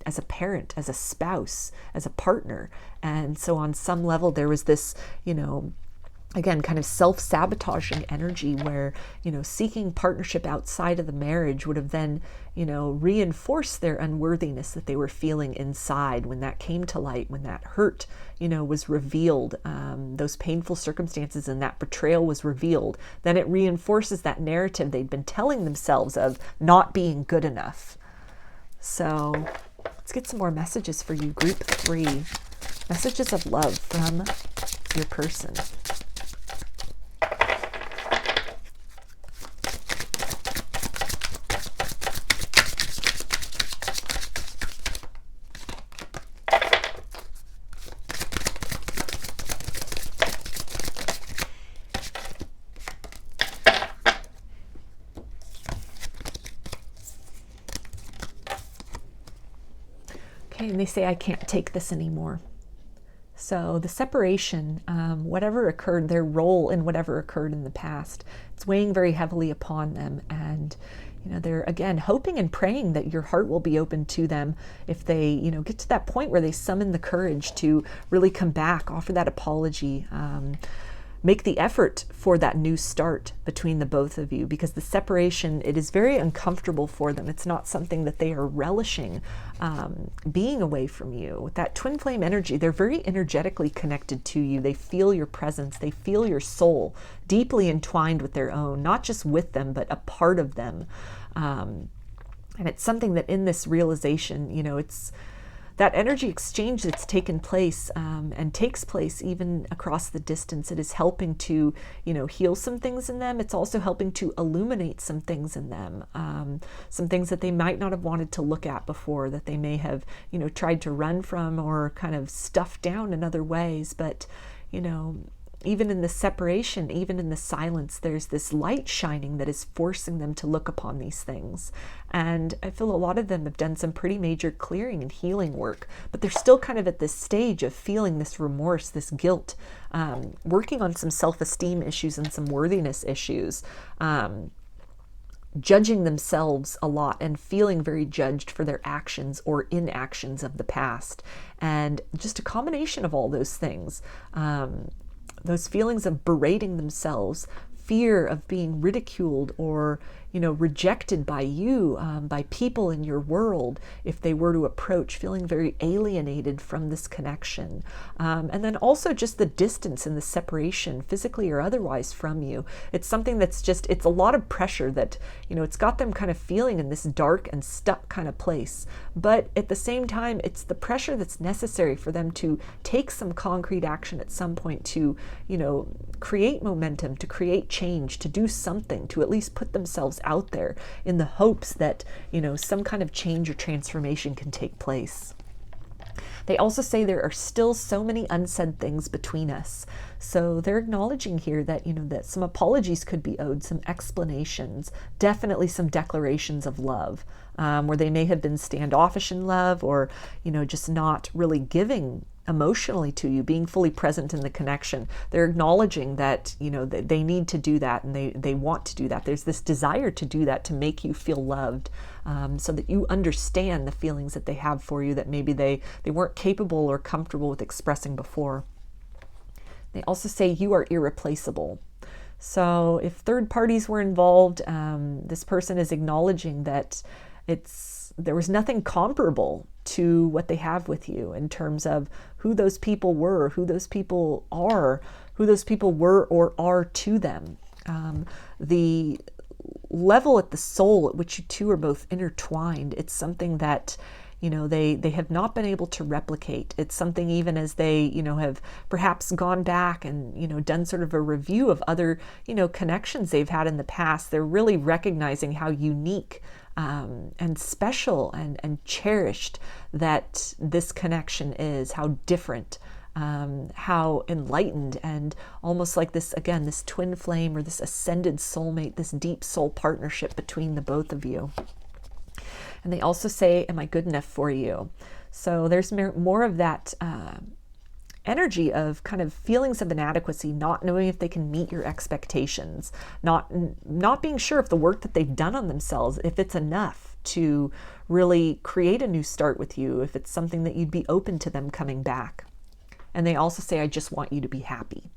as a parent, as a spouse, as a partner. And so on some level there was this, again, kind of self-sabotaging energy where, seeking partnership outside of the marriage would have then, reinforced their unworthiness that they were feeling inside when that came to light, when that hurt, was revealed, those painful circumstances and that betrayal was revealed. Then it reinforces that narrative they'd been telling themselves of not being good enough. So let's get some more messages for you, group 3. Messages of love from your person. Okay, and they say, I can't take this anymore. So the separation, whatever occurred, their role in whatever occurred in the past, it's weighing very heavily upon them. And, they're, again, hoping and praying that your heart will be open to them if they, get to that point where they summon the courage to really come back, offer that apology, make the effort for that new start between the both of you, because the separation, it is very uncomfortable for them. It's not something that they are relishing, being away from you. With that twin flame energy, they're very energetically connected to you. They feel your presence. They feel your soul deeply entwined with their own, not just with them, but a part of them. And it's something that in this realization, you know, it's that energy exchange that's taken place and takes place even across the distance. It is helping to, you know, heal some things in them. It's also helping to illuminate some things in them, some things that they might not have wanted to look at before, that they may have, you know, tried to run from or kind of stuffed down in other ways. But, you know, even in the separation, even in the silence, there's this light shining that is forcing them to look upon these things. And I feel a lot of them have done some pretty major clearing and healing work, but they're still kind of at this stage of feeling this remorse, this guilt, working on some self-esteem issues and some worthiness issues, judging themselves a lot and feeling very judged for their actions or inactions of the past. And just a combination of all those things. Those feelings of berating themselves, fear of being ridiculed or, you know, rejected by you, by people in your world, if they were to approach, feeling very alienated from this connection. And then also just the distance and the separation, physically or otherwise, from you. It's something that's just, it's a lot of pressure that, you know, it's got them kind of feeling in this dark and stuck kind of place. But at the same time, it's the pressure that's necessary for them to take some concrete action at some point to, you know, create momentum, to create change, to do something, to at least put themselves out there in the hopes that, you know, some kind of change or transformation can take place. They also say there are still so many unsaid things between us. So they're acknowledging here that, you know, that some apologies could be owed, some explanations, definitely some declarations of love, where they may have been standoffish in love or, you know, just not really giving emotionally to you, being fully present in the connection. They're acknowledging that, you know, they need to do that and they want to do that. There's this desire to do that to make you feel loved, so that you understand the feelings that they have for you that maybe they weren't capable or comfortable with expressing before. They also say you are irreplaceable. So if third parties were involved, this person is acknowledging that there was nothing comparable to what they have with you in terms of who those people were, who those people are, who those people were or are to them. The level at the soul at which you two are both intertwined, it's something that, you know, they have not been able to replicate. It's something even as they, you know, have perhaps gone back and, you know, done sort of a review of other, you know, connections they've had in the past. They're really recognizing how unique and special and cherished that this connection is, how different, how enlightened, and almost like this, again, this twin flame or this ascended soulmate, this deep soul partnership between the both of you. And they also say, am I good enough for you? So there's more of that energy of kind of feelings of inadequacy, not knowing if they can meet your expectations, not being sure if the work that they've done on themselves, if it's enough to really create a new start with you, if it's something that you'd be open to them coming back. And they also say, I just want you to be happy.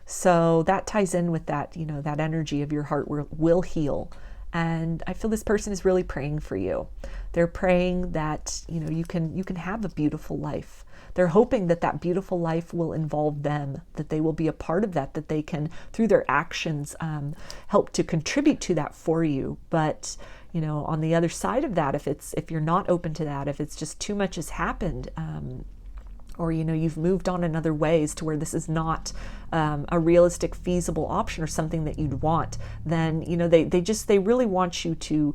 So that ties in with that, you know, that energy of your heart will heal. And I feel this person is really praying for you. They're praying that, you know, you can have a beautiful life. They're hoping that that beautiful life will involve them, that they will be a part of that they can, through their actions, help to contribute to that for you. But, you know, on the other side of that, if you're not open to that, if it's just too much has happened, or, you know, you've moved on in other ways to where this is not a realistic, feasible option or something that you'd want, then, you know, they really want you to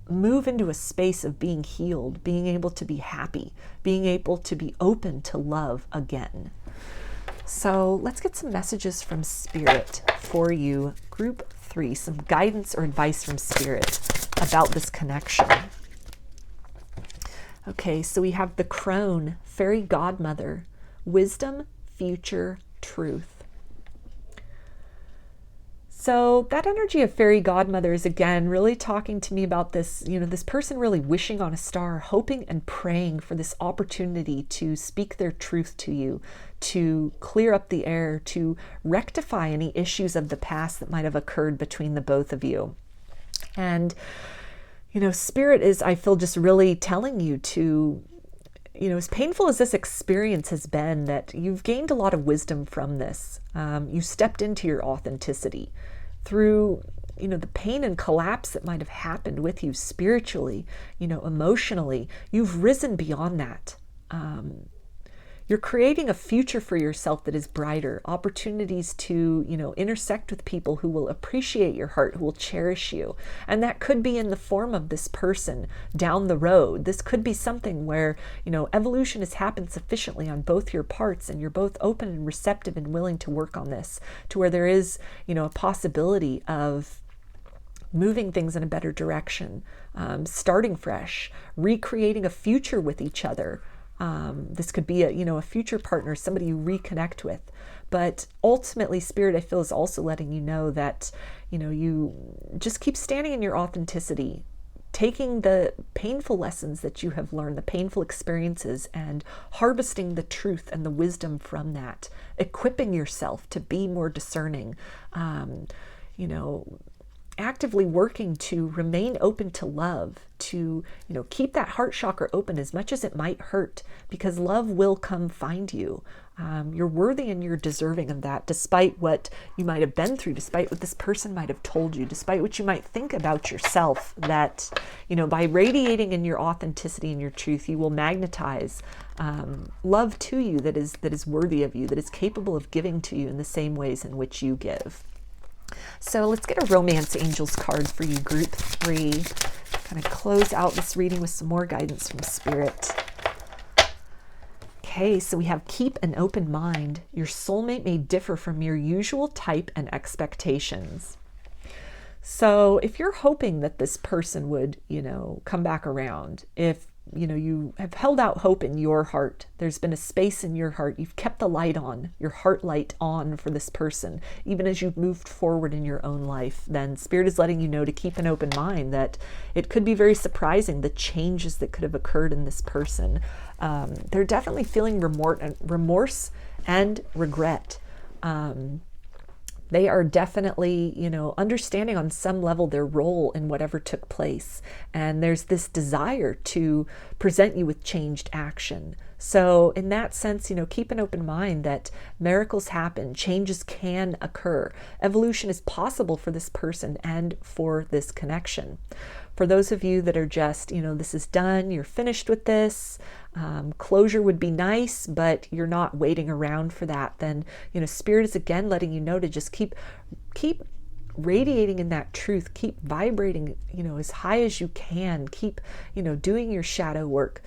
move into a space of being healed, being able to be happy, being able to be open to love again. So let's get some messages from Spirit for you, Group 3, some guidance or advice from Spirit about this connection. Okay, so we have the Crone, Fairy Godmother, Wisdom, Future, Truth. So that energy of fairy godmother is again really talking to me about this, this person really wishing on a star, hoping and praying for this opportunity to speak their truth to you, to clear up the air, to rectify any issues of the past that might have occurred between the both of you. And, Spirit is, I feel, just really telling you to, as painful as this experience has been, that you've gained a lot of wisdom from this. You stepped into your authenticity through, the pain and collapse that might have happened with you spiritually, emotionally. You've risen beyond that. You're creating a future for yourself that is brighter, opportunities to, intersect with people who will appreciate your heart, who will cherish you. And that could be in the form of this person down the road. This could be something where, evolution has happened sufficiently on both your parts and you're both open and receptive and willing to work on this, to where there is, a possibility of moving things in a better direction, starting fresh, recreating a future with each other. This could be a future partner, somebody you reconnect with. But ultimately, Spirit, I feel, is also letting you know that, you just keep standing in your authenticity, taking the painful lessons that you have learned, the painful experiences, and harvesting the truth and the wisdom from that, equipping yourself to be more discerning, actively working to remain open to love, to, keep that heart chakra open as much as it might hurt, because love will come find you. You're worthy and you're deserving of that, despite what you might have been through, despite what this person might have told you, despite what you might think about yourself, that, by radiating in your authenticity and your truth, you will magnetize love to you that is worthy of you, that is capable of giving to you in the same ways in which you give. So let's get a Romance Angels card for you, group 3. Kind of close out this reading with some more guidance from Spirit. Okay, so we have keep an open mind. Your soulmate may differ from your usual type and expectations. So if you're hoping that this person would, come back around, if you have held out hope in your heart, there's been a space in your heart, you've kept the light on, your heart light on for this person, even as you've moved forward in your own life, then Spirit is letting you know to keep an open mind, that it could be very surprising, the changes that could have occurred in this person. They're definitely feeling remorse and regret. They are definitely, understanding on some level their role in whatever took place. And there's this desire to present you with changed action. So in that sense, keep an open mind that miracles happen, changes can occur. Evolution is possible for this person and for this connection. For those of you that are just, this is done, you're finished with this, closure would be nice, but you're not waiting around for that, then, Spirit is again letting you know to just keep radiating in that truth, keep vibrating, as high as you can, keep, doing your shadow work,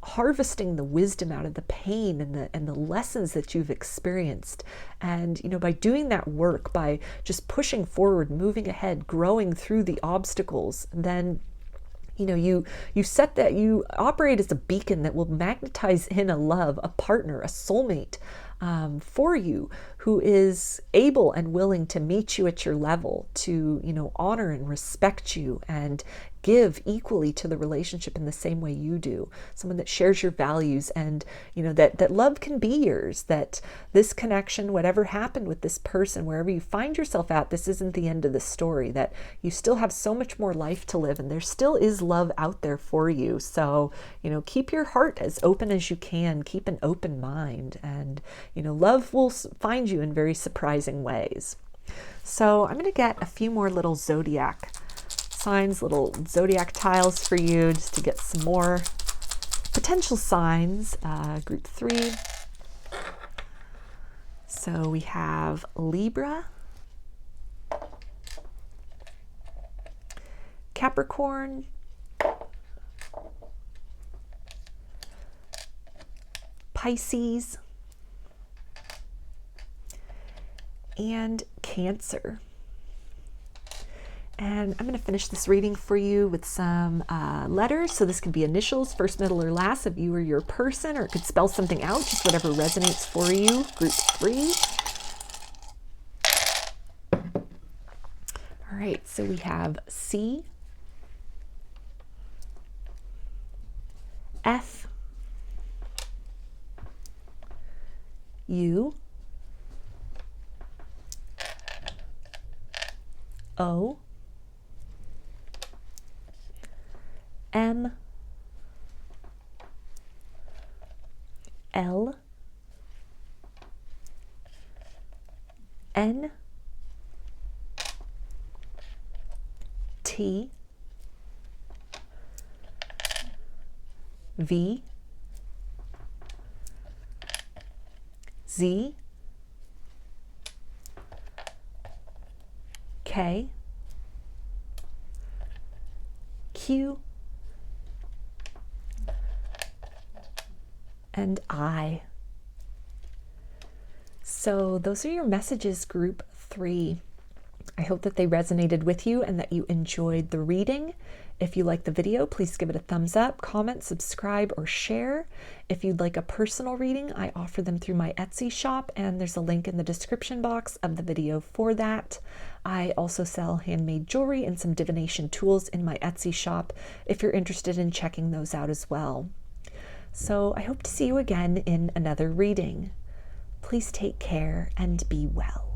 harvesting the wisdom out of the pain and the lessons that you've experienced. And, by doing that work, by just pushing forward, moving ahead, growing through the obstacles, then you set that, you operate as a beacon that will magnetize in a love, a partner, a soulmate for you, who is able and willing to meet you at your level, to, honor and respect you and give equally to the relationship in the same way you do. Someone that shares your values, and, that love can be yours, that this connection, whatever happened with this person, wherever you find yourself at, this isn't the end of the story, that you still have so much more life to live, and there still is love out there for you. So, keep your heart as open as you can, keep an open mind, and, love will find you in very surprising ways. So I'm going to get a few more little zodiac signs, little zodiac tiles for you, just to get some more potential signs. Group 3. So we have Libra, Capricorn, Pisces, and Cancer. And I'm going to finish this reading for you with some letters. So this could be initials, first, middle, or last of you or your person, or it could spell something out, just whatever resonates for you. Group 3. All right, so we have C, F, U, O, M, L, N, T, V, Z, K, Q, and I. So those are your messages, group 3. I hope that they resonated with you and that you enjoyed the reading. If you like the video, please give it a thumbs up, comment, subscribe, or share. If you'd like a personal reading, I offer them through my Etsy shop, and there's a link in the description box of the video for that. I also sell handmade jewelry and some divination tools in my Etsy shop if you're interested in checking those out as well. So I hope to see you again in another reading. Please take care and be well.